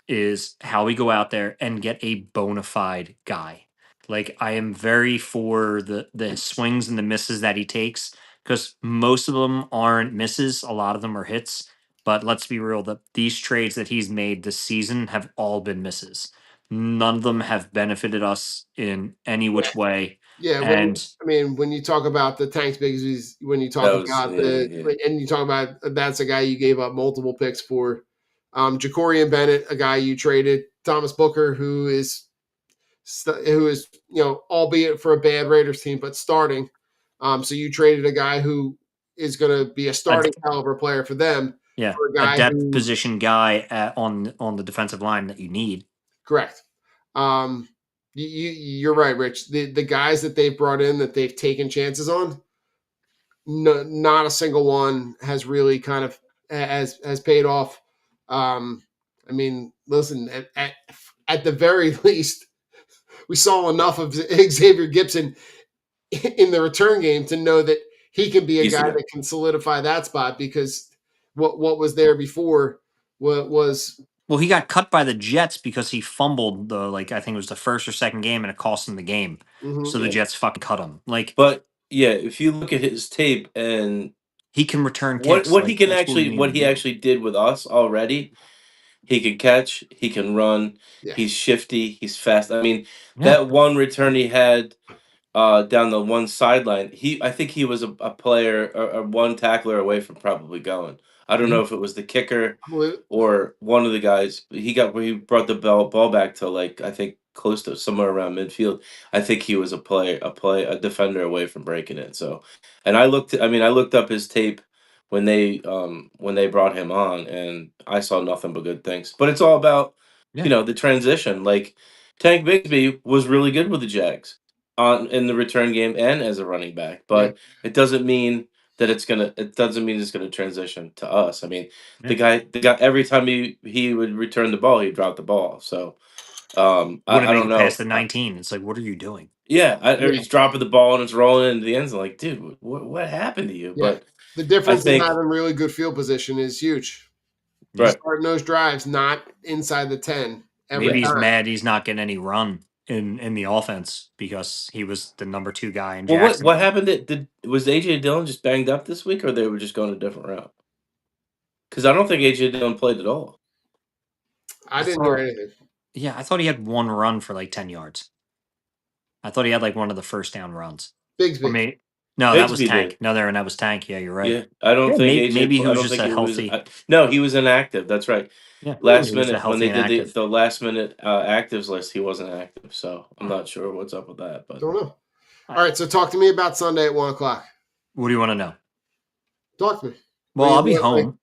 is how we go out there and get a bona fide guy. Like I am very for the swings and the misses that he takes because most of them aren't misses. A lot of them are hits. But let's be real, these trades that he's made this season have all been misses. None of them have benefited us in any which way. Yeah, And when you talk about the Tanks Bigsby's, when you talk That was- about yeah. and you talk about that's a guy you gave up multiple picks for, Jacorian Bennett, a guy you traded, Thomas Booker, who is albeit for a bad Raiders team, but starting. So you traded a guy who is going to be a starting caliber player for them. yeah, For a guy depth position guy on the defensive line that you need. Correct. You're right, Rich. The guys that they've brought in that they've taken chances on, not a single one has really kind of has paid off. I mean, listen, at the very least, we saw enough of Xavier Gibson in the return game to know that he can be a guy that can solidify that spot because what was there before was. Well, he got cut by the Jets because he fumbled I think it was the first or second game, and it cost him the game. Mm-hmm. So the Jets fucking cut him. But yeah, if you look at his tape and he can return kicks. what he actually did with us already, he can catch, he can run, he's shifty, he's fast. I mean, that one return he had down the one sideline. I think he was a player, a one tackler away from probably going. I don't know if it was the kicker I believe it. or one of the guys. He brought the ball back to like I think close to somewhere around midfield. I think he was a defender away from breaking it. So, and I looked up his tape when they brought him on, and I saw nothing but good things. But it's all about Yeah. the transition. Like Tank Bigsby was really good with the Jags on in the return game and as a running back, Yeah. but it doesn't mean that it doesn't mean it's gonna transition to us. I mean, Yeah. the guy every time he would return the ball, he'd drop the ball. So Wouldn't I make don't it past know. the 19. It's like, what are you doing? Or Yeah. he's dropping the ball and it's rolling into the end zone. Like, dude, what happened to you? Yeah. But The I difference in think having really good field position is huge. Yeah. right. Starting those drives not inside the 10 every Maybe he's time. mad he's not getting any run in the offense because he was the number 2 guy in Well, what Jacksonville. happened? Was AJ Dillon just banged up this week, or they were just going a different route? Because I don't think AJ Dillon played at all. I I didn't hear thought, anything. yeah, I thought he had one run for like 10 yards. I thought he had like one of the first down runs. Or Bigsby. maybe no, that was Bigsby did. Tank. No, there, and that was Tank. Yeah, you're right. Yeah, I don't Yeah, think maybe he I was don't just think a it was. healthy. No, he was inactive. That's right. Yeah, Last he was a minute when healthy they and did active. the last minute actives list, he wasn't active. So I'm not sure what's up with that. But Don't know. All right, so talk to me about Sunday at 1:00. What do you want to know? Talk to me. Well, I'll be home.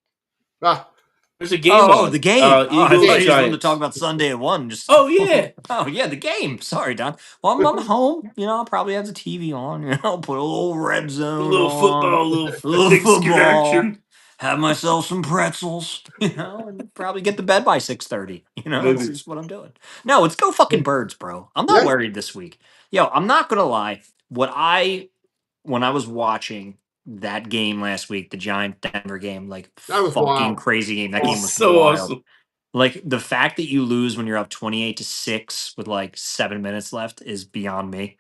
there's a game The on. game. Oh, I Eagles thought you just wanted to talk Giants. about Sunday at 1. Just Oh yeah, oh yeah, the game. Sorry, Don. Well, I'm home. I'll probably have the TV on. Put a little red a zone little on, football, a little execute football. action. Have myself some pretzels, and probably get to bed by 6:30. That's Maybe. just what I'm doing. No, let's go fucking Birds, bro. I'm not Yeah, worried this week. Yo, I'm not gonna lie. When I was watching that game last week, the Giant Denver game, like that was fucking wild. crazy game. That It's game was so wild. awesome. Like the fact that you lose when you're up 28-6 with like 7 minutes left is beyond me.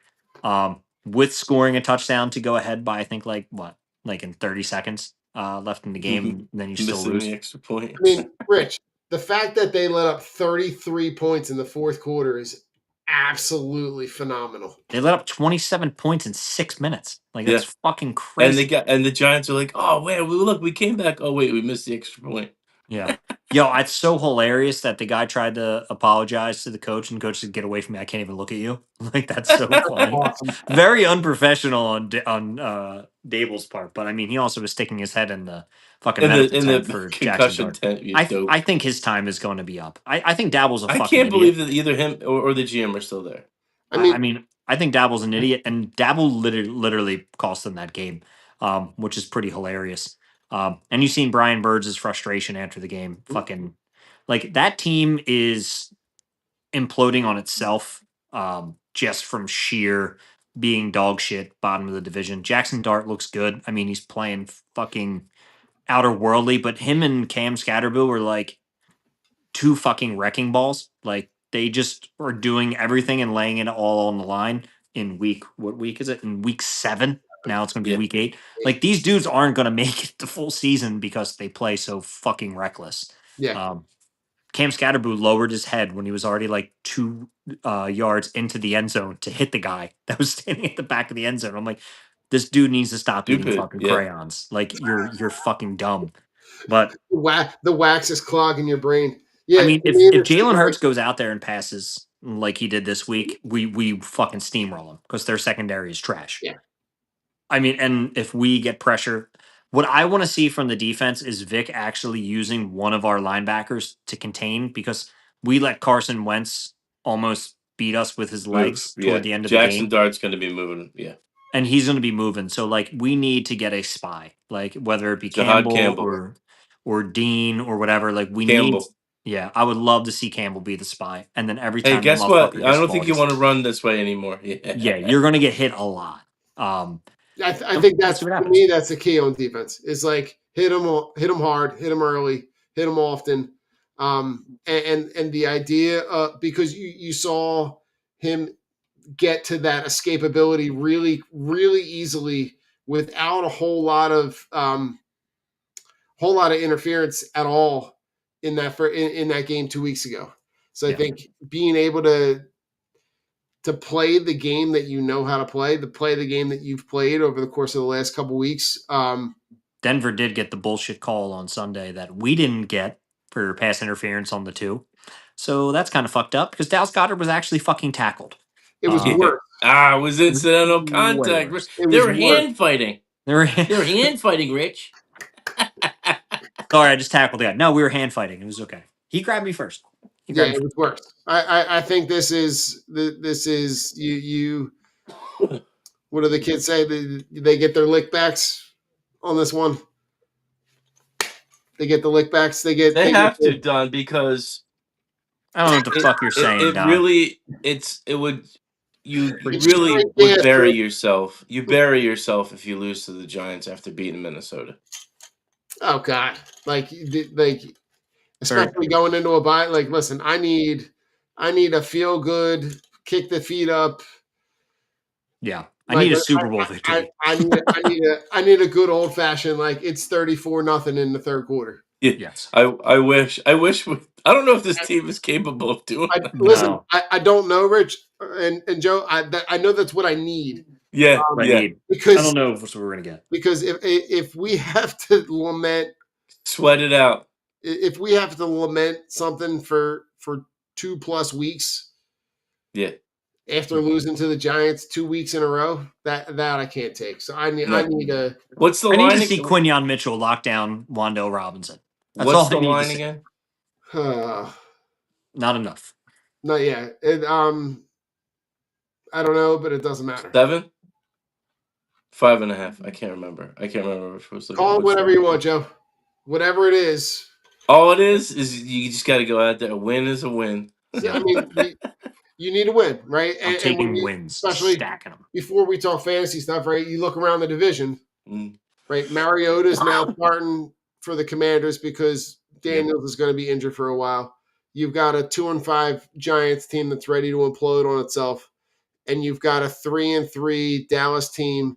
With scoring a touchdown to go ahead by I think like what, like in 30 seconds left in the game, and then you still Missing the lose. extra point. I mean, Rich, the fact that they let up 33 points in the fourth quarter is absolutely phenomenal. They let up 27 points in 6 minutes. Like Yeah, that's fucking crazy. and the Giants are like, oh wait, we came back. Oh wait, we missed the extra point. Yeah. Yo, it's so hilarious that the guy tried to apologize to the coach and the coach said, "Get away from me. I can't even look at you." Like that's so funny. Awesome. Very unprofessional on Dable's part, but I mean, he also was sticking his head in the fucking medical In tent the for Jackson concussion Dart. tent, you I dope. I think his time is going to be up. I think Dabble's a I fucking can't believe idiot. that either him or the GM are still there. I I mean, mean, I think Dabble's an idiot, and Dabble literally cost them that game, which is pretty hilarious. And you've seen Brian Birds' frustration after the game. Fucking, like that team is imploding on itself, just from sheer being dog shit, bottom of the division. Jackson Dart looks good. I mean, he's playing fucking outer worldly, but him and Cam Scatterbill were like two fucking wrecking balls. Like they just are doing everything and laying it all on the line in what week is it? In week 7. Now it's going to be Yeah, week 8. Like these dudes aren't going to make it the full season because they play so fucking reckless. yeah, Um, Cam Scatterboo lowered his head when he was already like 2 yards into the end zone to hit the guy that was standing at the back of the end zone. I'm like, this dude needs to stop eating stupid. fucking Yeah, crayons. Like you're fucking dumb. But the wax is clogging your brain. I Yeah, mean, to if me, if it seemed Jalen like Hurts goes out there and passes like he did this week, we fucking steamroll him because their secondary is trash. yeah, I mean, and if we get pressure, what I want to see from the defense is Vic actually using one of our linebackers to contain because we let Carson Wentz almost beat us with his move. legs toward Yeah, the end of the Jackson game. Dart's going to be moving. Yeah, And he's going to be moving. So like we need to get a spy, like whether it be Jahad Campbell Campbell. or Dean or whatever. Like we need. Campbell. Yeah, I would love to see Campbell be the spy, and then every Hey, time that guess what? motherfucker I gets the don't ball, think you just want to run this way anymore. yeah, Yeah. you're going to get hit a lot. I So think let's that's see what to happens. me that's the key on defense. Is like hit them hard, hit them early, hit them often, and the idea because you saw him get to that escapability really easily without a whole lot of interference at all in that in that game 2 weeks ago. So I Yeah, think being able to to play the game that you know how to play the game that you've played over the course of the last couple weeks. Denver did get the bullshit call on Sunday that we didn't get for pass interference on the 2. So that's kind of fucked up because Dallas Goddard was actually fucking tackled. It was Yeah. worse. It was incidental Way contact. worse. It They was were worse. hand fighting. They were They were hand fighting, Rich. Sorry, I just tackled the guy. No, we were hand fighting. It was okay. He grabbed me first. He Yeah, grabbed it me was worse. I think this is you. What do the kids say? They get their lickbacks on this one. They get the lickbacks. They have to, Don, because I don't know what the fuck you're saying, it Don. really you It's really straight would gas, bury Rich. yourself. You bury yourself if you lose to the Giants after beating Minnesota. Oh God! Like especially going into a bye. Like, listen, I need a feel good, kick the feet up. Yeah, I Like, need a Super Bowl victory. I need a good old fashioned, like, it's 34-0 in the third quarter. Yeah, Yes. I wish. I don't know if this team is capable of doing that. Listen, No. I don't know, Rich and Joe. I know that's what I need. Yeah, I yeah. need. Because I don't know if that's what we're gonna get. because if we have to lament Sweat it out. if we have to lament something for 2+ weeks Yeah. after losing to the Giants 2 weeks in a row, that I can't take. So I need a What's the I need line? to see Quinyon Mitchell lock down Wandale Robinson. That's What's all the I need line to see. again? Not enough. Not yet. I don't know, but it doesn't matter. 7? 5.5. I can't remember. Which was looking. Call it whatever you want, Joe. Whatever it is. All it is you just got to go out there. A win is a win. I mean, you need to win, right? I'm taking wins, especially stacking them. before we talk fantasy stuff, right? You look around the division, right? Mariota is now starting for the Commanders because Daniels is going to be injured for a while. You've got a 2-5 Giants team that's ready to implode on itself, and you've got a 3-3 Dallas team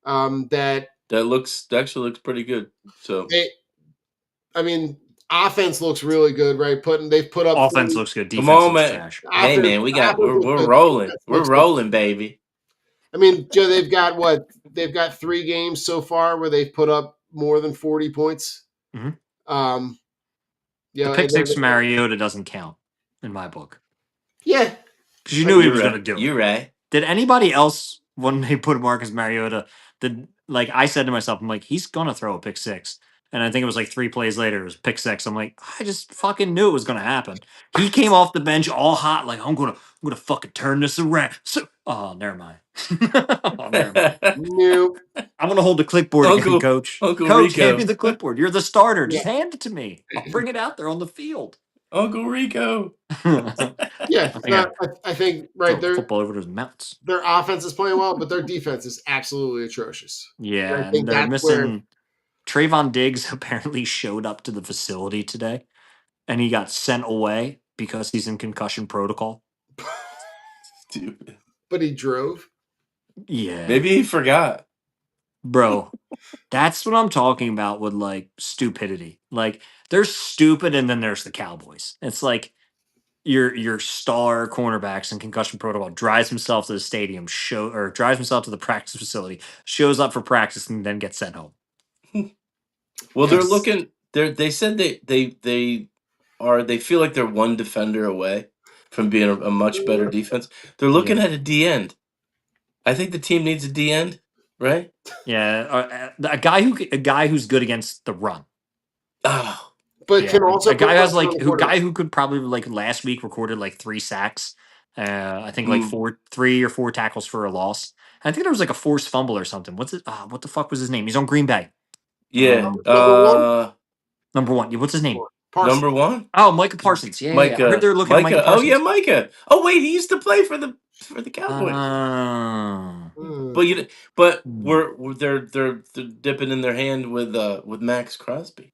that actually looks pretty good. So offense looks really good, right? They've put up Offense looks good. Defense come on, looks man. trash. Hey, man, we're rolling. We're rolling, baby. I mean, Joe, they've got what? They've got 3 games so far where they've put up more than 40 points. Mm-hmm. The pick six from Mariota doesn't count in my book. Yeah, because you knew he was going to do it. You're right. Did anybody else when they put Marcus Mariota? I said to myself, I'm like, he's going to throw a pick 6. And I think it was like 3 plays later, it was pick 6. I'm like, I just fucking knew it was going to happen. He came off the bench all hot, like I'm gonna fucking turn this around. So, never mind. Never mind. Nope. I'm gonna hold the clipboard again, Coach. Uncle Coach, Rico. hand me the clipboard. You're the starter. Just hand it to me. I'll bring it out there on the field. Uncle Rico. Yeah, I think right there. Football over to his mounts. Their offense is playing well, but their defense is absolutely atrocious. Yeah, I think they're missing. Trayvon Diggs apparently showed up to the facility today, and he got sent away because he's in concussion protocol. Stupid. But he drove. Yeah, maybe he forgot, bro. That's what I'm talking about with like stupidity. Like there's stupid, and then there's the Cowboys. It's like your star cornerbacks in concussion protocol drives himself to the stadium, drives himself to the practice facility, shows up for practice, and then gets sent home. Well, they're looking. They said they feel like they're one defender away from being a much better defense. They're looking at a D end. I think the team needs a D end, right? Yeah, a guy who's good against the run. Oh, but can also a guy has who could probably like last week recorded like 3 sacks. I think like 3 or 4 tackles for a loss. I think there was like a forced fumble or something. What's it? What the fuck was his name? He's on Green Bay. Yeah. Number 1. What's his name? Parsons. Number 1? Oh, Micah Parsons. Yeah, Micah. I heard they're looking at Micah Parsons. Oh yeah, Micah. Oh wait, he used to play for the Cowboys. They're dipping in their hand with Max Crosby.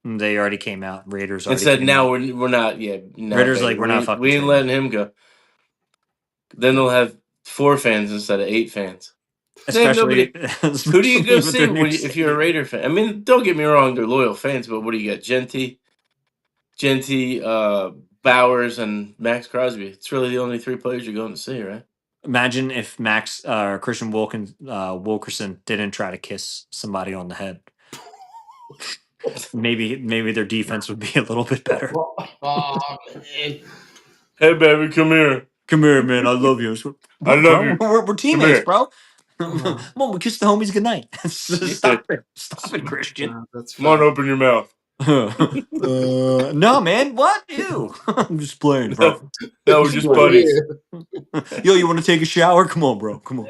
They already came out. Raiders and said, "Now we're not. Yeah, Raiders baby. We're not fucking. We ain't letting him go." Then they'll have 4 fans instead of 8 fans. Especially, who do you go see if you're a Raider fan? I mean, don't get me wrong, they're loyal fans, but what do you got? Genty, Bowers, and Max Crosby. It's really the only 3 players you're going to see, right? Imagine if Christian Wilkerson didn't try to kiss somebody on the head. Maybe their defense would be a little bit better. Oh, man. Hey, baby, come here. Come here, man. I love you. I love Bro, you. We're teammates, here. bro. Come on, we kiss the homies goodnight. Stop it, Christian. That's Come on, fine. open your mouth. No, man. What? Ew. I'm just playing, bro. No, we're just buddies. Yo, you want to take a shower? Come on, bro. Come on.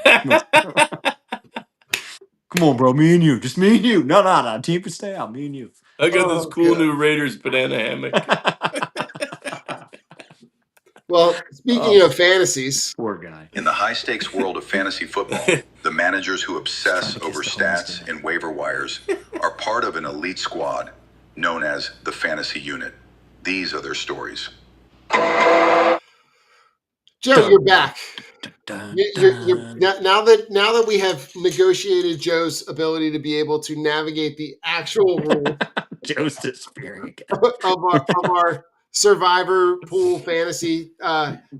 Come on, bro. Me and you. Just me and you. No. Team can stay out. Me and you. I got this Oh, cool God. new Raiders banana hammock. Well, speaking of fantasies, Poor guy. In the high-stakes world of fantasy football, the managers who obsess over stats and waiver wires are part of an elite squad known as the fantasy unit. These are their stories. Joe, you're back. Dun, You're now that we have negotiated Joe's ability to be able to navigate the actual rules Joe's disappearing again. of our Survivor pool fantasy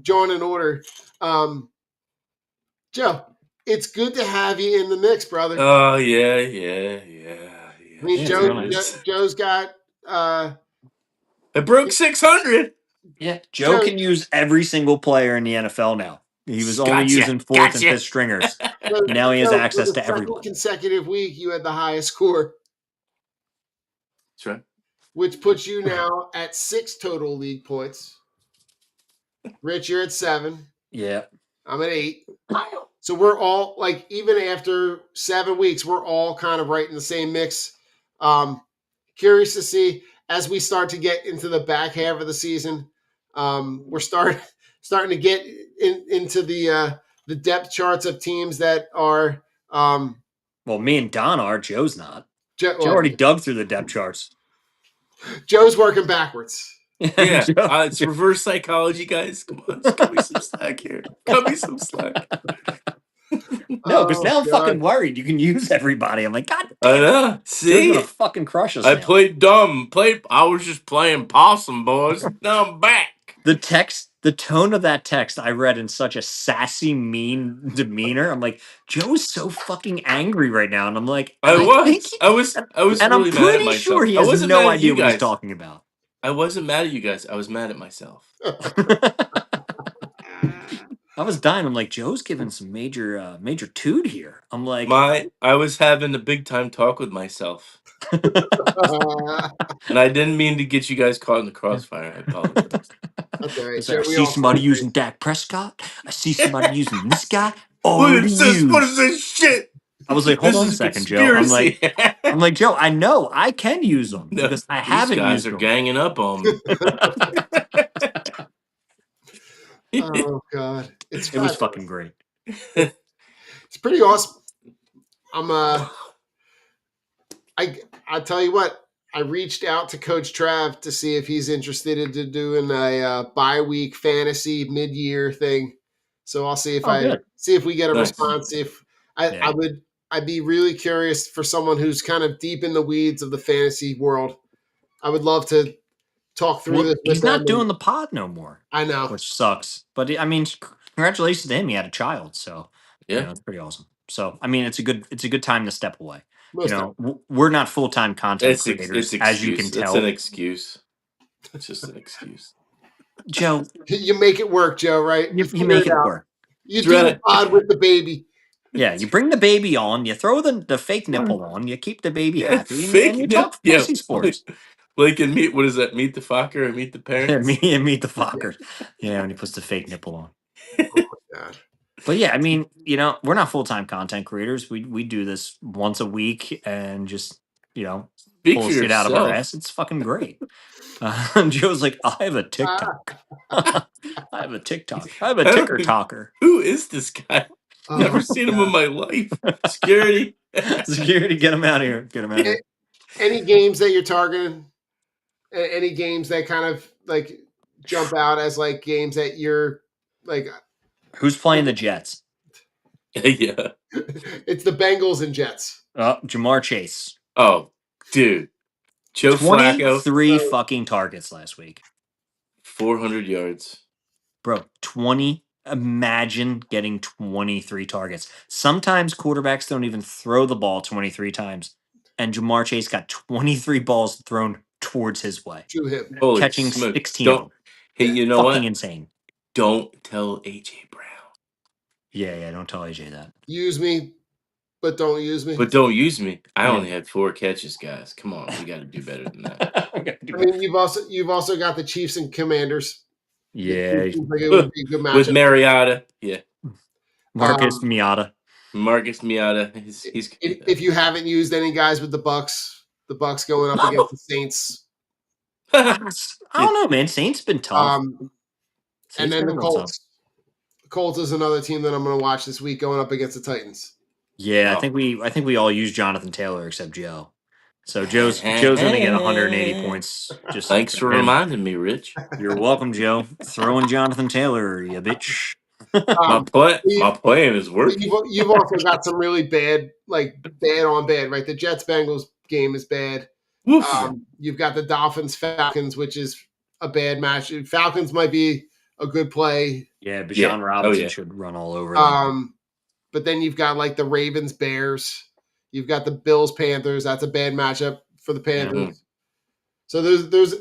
drawn in order. Joe, it's good to have you in the mix, brother. Oh, yeah. I mean, Yeah, Joe's got It broke 600. Yeah, Joe Joe- can use every single player in the NFL now. He was only Gotcha, using fourth and gotcha. fifth stringers. Now he has Joe, access for the to second everybody. consecutive week, you had the highest score, That's right. which puts you now at 6 total league points. Rich, you're at 7. Yeah. I'm at 8. So we're all like, even after 7 weeks, we're all kind of right in the same mix. Curious to see as we start to get into the back half of the season. We're starting to get into the depth charts of teams that are. Well, me and Don are. Joe's not. Joe Joe already dug through the depth charts. Joe's working backwards. Yeah, Joe- it's reverse psychology, guys. Come on, just cut me some slack here. Cut me some slack. No, because now I'm God. fucking worried. You can use everybody. I'm like, God I damn it. know. Joe's See, gonna fucking crush us I now. played dumb. I was just playing possum, boys. Now I'm back. The tone of that text I read in such a sassy, mean demeanor. I'm like, Joe's so fucking angry right now. And I'm like, I think was and really I'm mad at pretty myself. sure he I has wasn't no mad at idea you what he's guys. talking about. I wasn't mad at you guys. I was mad at myself. I was dying. I'm like, Joe's giving some major toot here. I'm like, I was having a big time talk with myself, and I didn't mean to get you guys caught in the crossfire. I apologize. That's all right. I Joe, we see all somebody celebrate. using Dak Prescott. I see somebody using this guy. What Already is this? What is used. this shit? I was like, hold This on a is second, Joe. conspiracy. I'm like, Joe, I know I can use them No, because I these haven't guys used are them. ganging up on me. Oh God, It was fabulous. fucking great. It's pretty awesome. I tell you what, I reached out to Coach Trav to see if he's interested in doing a bye-week fantasy mid-year thing. So I'll see if we get a Nice. response. I'd be really curious for someone who's kind of deep in the weeds of the fantasy world. I would love to talk through this with He's them. not doing the pod no more, I know. which sucks. But I mean, congratulations to him. He had a child, so Yeah. it's pretty awesome. So I mean, it's a good time to step away. Most We're not full-time content It's creators, excuse. as you can It's tell. an excuse. It's just an excuse. Joe, you make it work, Joe. Right? you figure make it out. work. You That's do the right. pod with the baby. Yeah, you bring the baby on, you throw the fake nipple on, you keep the baby happy, and you talk fantasy sports. Like in Meet, what is that? Meet the Focker and Meet the Parents? Meet the fuckers. Yeah, when he puts the fake nipple on. Oh my God. But yeah, I mean, we're not full-time content creators. We do this once a week and just, Speak pull for shit out of our yourself. ass. It's fucking great. Joe's like, I have a TikTok. I have a TikTok. I have a ticker talker. Who is this guy? Never seen him in my life. Security. Security, get him out of here. Get him out of here. Any games that you're targeting? Any games that kind of like jump out as like games that you're like? Who's playing the Jets? Yeah. It's the Bengals and Jets. Jamar Chase. Oh, dude. Joe Flacco. 23 fucking targets last week. 400 yards. Bro, 23 Imagine getting 23 targets. Sometimes quarterbacks don't even throw the ball 23 times. And Jamar Chase got 23 balls thrown towards his way, To him. Holy catching smoke! 16 of Don't. them. Hey, Yeah. you know Fucking what? insane. Don't tell AJ Brown. Yeah, don't tell AJ that. Use me, but don't use me. But don't use me. I Yeah. only had 4 catches, guys. Come on, we got to do better than that. I'm gonna do I mean, you've also got the Chiefs and Commanders. Yeah, It seems like it would be a good With matchup. Mariota, yeah, Marcus Um, Miata. Marcus Miata. He's if you haven't used any guys with the Bucks going up against the Saints, I don't know, man. Saints been tough. and Saints then been the a little tough. Colts. The Colts is another team that I'm going to watch this week going up against the Titans. Yeah, Oh. I think we all use Jonathan Taylor except Joe. So Joe's gonna get 180 points. Just Thanks for him. reminding me, Rich. You're welcome, Joe. Throwing Jonathan Taylor, you bitch. My plan is But working. you've also got some really bad, like bad on bad, right? The Jets Bengals game is bad. Woof. You've got the Dolphins Falcons, which is a bad match. Falcons might be a good play. Yeah, Bijan Yeah. Robinson Oh, yeah. should run all over them. But then you've got like the Ravens Bears. You've got the Bills Panthers. That's a bad matchup for the Panthers. Mhm. So there's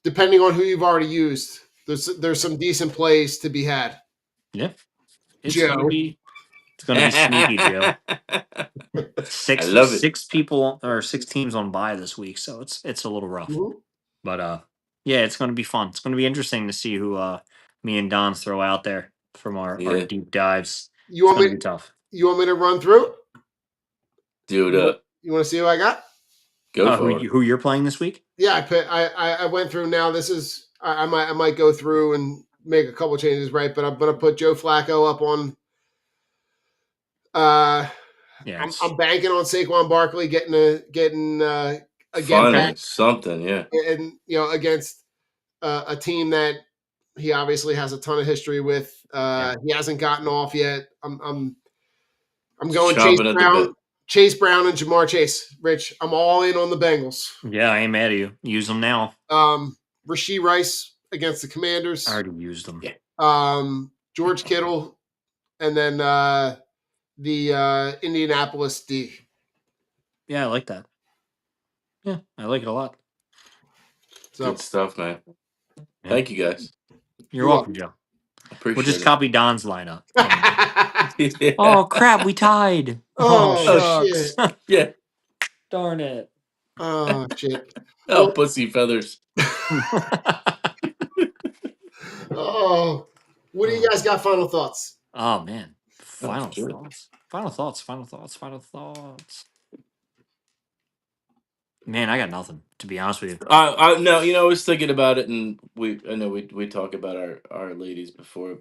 depending on who you've already used, there's some decent plays to be had. Yeah. It's Joe. gonna be sneaky, Joe. I love it. 6 people or 6 teams on bye this week, so it's a little rough. Mhm. But yeah, it's gonna be fun. It's gonna be interesting to see who me and Don throw out there from our Yeah. deep dives. You It's want gonna me? be tough. You want me to run through? Do it up. You want to see who I got? Go for it. Who you're playing this week? Yeah, I went through. Now this is I might go through and make a couple changes, right? But I'm gonna put Joe Flacco up on. Yeah, I'm banking on Saquon Barkley getting a Finally, back, something, yeah. and against a team that he obviously has a ton of history with. He hasn't gotten off yet. I'm going Chomping at the bit. Chase Brown and Jamar Chase. Rich, I'm all in on the Bengals. Yeah, I ain't mad at you. Use them now. Rashee Rice against the Commanders. I already used them. Yeah. George Kittle, and then the Indianapolis D. Yeah, I like that. Yeah, I like it a lot. So Good stuff, man. Yeah. Thank you, guys. You're welcome, Joe. Appreciate We'll just it. copy Don's lineup. Yeah. Oh crap, we tied. Oh, shucks. Yeah. Darn it. oh shit. Oh, Well, pussy feathers. oh, what do you guys got? Final thoughts? Oh man. Final thoughts. Man, I got nothing, to be honest with you. No, I was thinking about it, and I know we talk about our ladies before,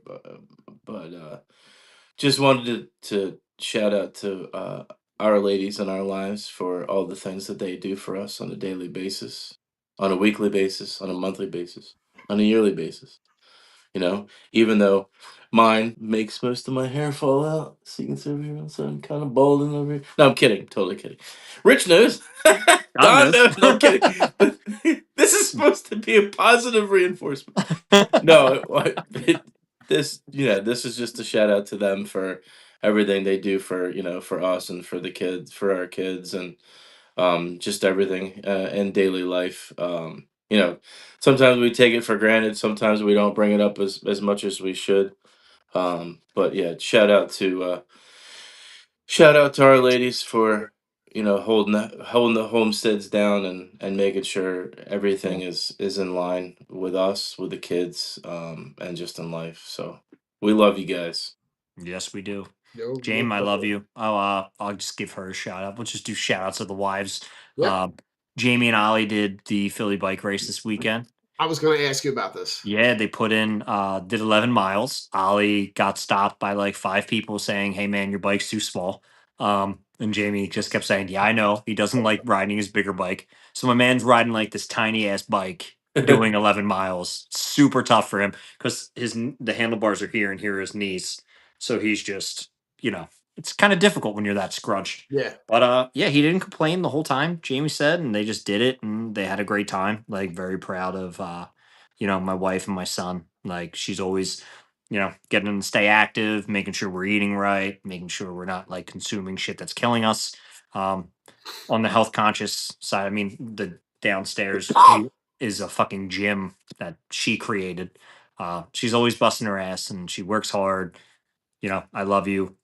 but just wanted to shout out to our ladies in our lives for all the things that they do for us on a daily basis, on a weekly basis, on a monthly basis, on a yearly basis. Even though mine makes most of my hair fall out, so you can see over here, so I'm kind of balding over here. No, I'm kidding, totally kidding. Rich knows. Don knows. No, I'm kidding. But this is supposed to be a positive reinforcement. No, this is just a shout out to them for everything they do for us and for the kids, for our kids, and just everything in daily life. Sometimes we take it for granted. Sometimes we don't bring it up as much as we should. But yeah, shout out to our ladies for holding the homesteads down and making sure everything is in line with us, with the kids, and just in life. So we love you guys. Yes, we do. No, Jame, I love you. I'll just give her a shout out. We'll just do shout outs of the wives. Yeah. Jamie and Ollie did the Philly bike race this weekend. I was going to ask you about this. Yeah, they put in, did 11 miles. Ollie got stopped by like 5 people saying, "Hey man, your bike's too small." And Jamie just kept saying, "Yeah, I know." He doesn't like riding his bigger bike. So my man's riding like this tiny ass bike doing 11 miles. Super tough for him because the handlebars are here and here are his knees. So he's just, it's kind of difficult when you're that scrunched. Yeah. But yeah, he didn't complain the whole time, Jamie said, and they just did it and they had a great time. Like very proud of my wife and my son. Like she's always getting them to stay active, making sure we're eating right, making sure we're not like consuming shit that's killing us. On the health conscious side, I mean, the downstairs is a fucking gym that she created. She's always busting her ass and she works hard. I love you.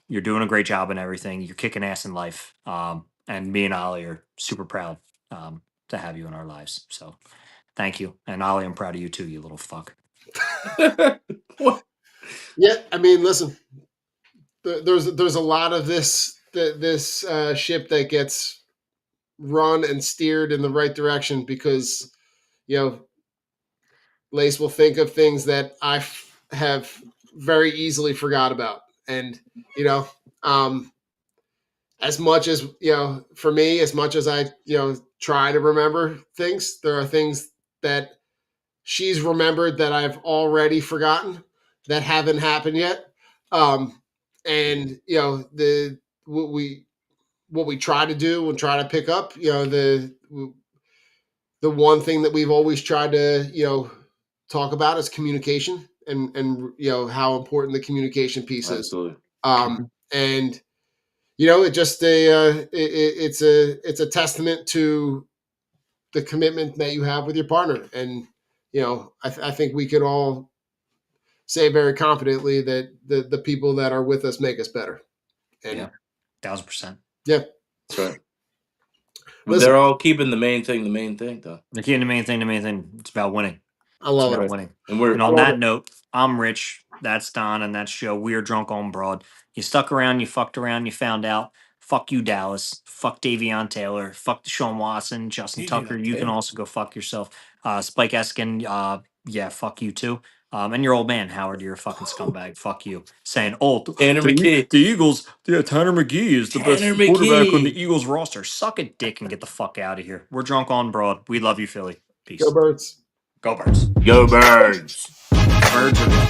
You're doing a great job and everything. You're kicking ass in life. And me and Ollie are super proud to have you in our lives. So thank you. And Ollie, I'm proud of you too, you little fuck. What? Yeah, I mean, listen, there's a lot of this ship that gets run and steered in the right direction because Lace will think of things that I have very easily forgot about, and as much as for me, as much as I try to remember things, there are things that she's remembered that I've already forgotten that haven't happened yet. And the what we try to do and try to pick up, the one thing that we've always tried to talk about is communication and how important the communication piece is. Absolutely. And it just it's a testament to the commitment that you have with your partner, and I think we could all say very confidently that the people that are with us make us better. And Yeah, 1000%. yeah, That's right. But Listen. they're all keeping the main thing, though. The key to the main thing, it's about winning. I love It's about it. winning. And we're And on love that it. note, I'm Rich. That's Don, and that's Joe. We are drunk on broad. You stuck around, you fucked around, you found out. Fuck you, Dallas. Fuck Davion Taylor. Fuck Deshaun Watson, Justin Davion Tucker. You can Taylor. also go fuck yourself. Spike Eskin, yeah, fuck you too. And your old man, Howard, you're a fucking scumbag. Fuck you. Saying, Tanner McKee. the Eagles, yeah, Tanner McGee is the best Tanner quarterback on McKee. the Eagles roster. Suck a dick and get the fuck out of here. We're drunk on broad. We love you, Philly. Peace. Go Birds. Go Birds. Go Birds. Birds are go.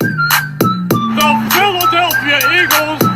The Philadelphia Eagles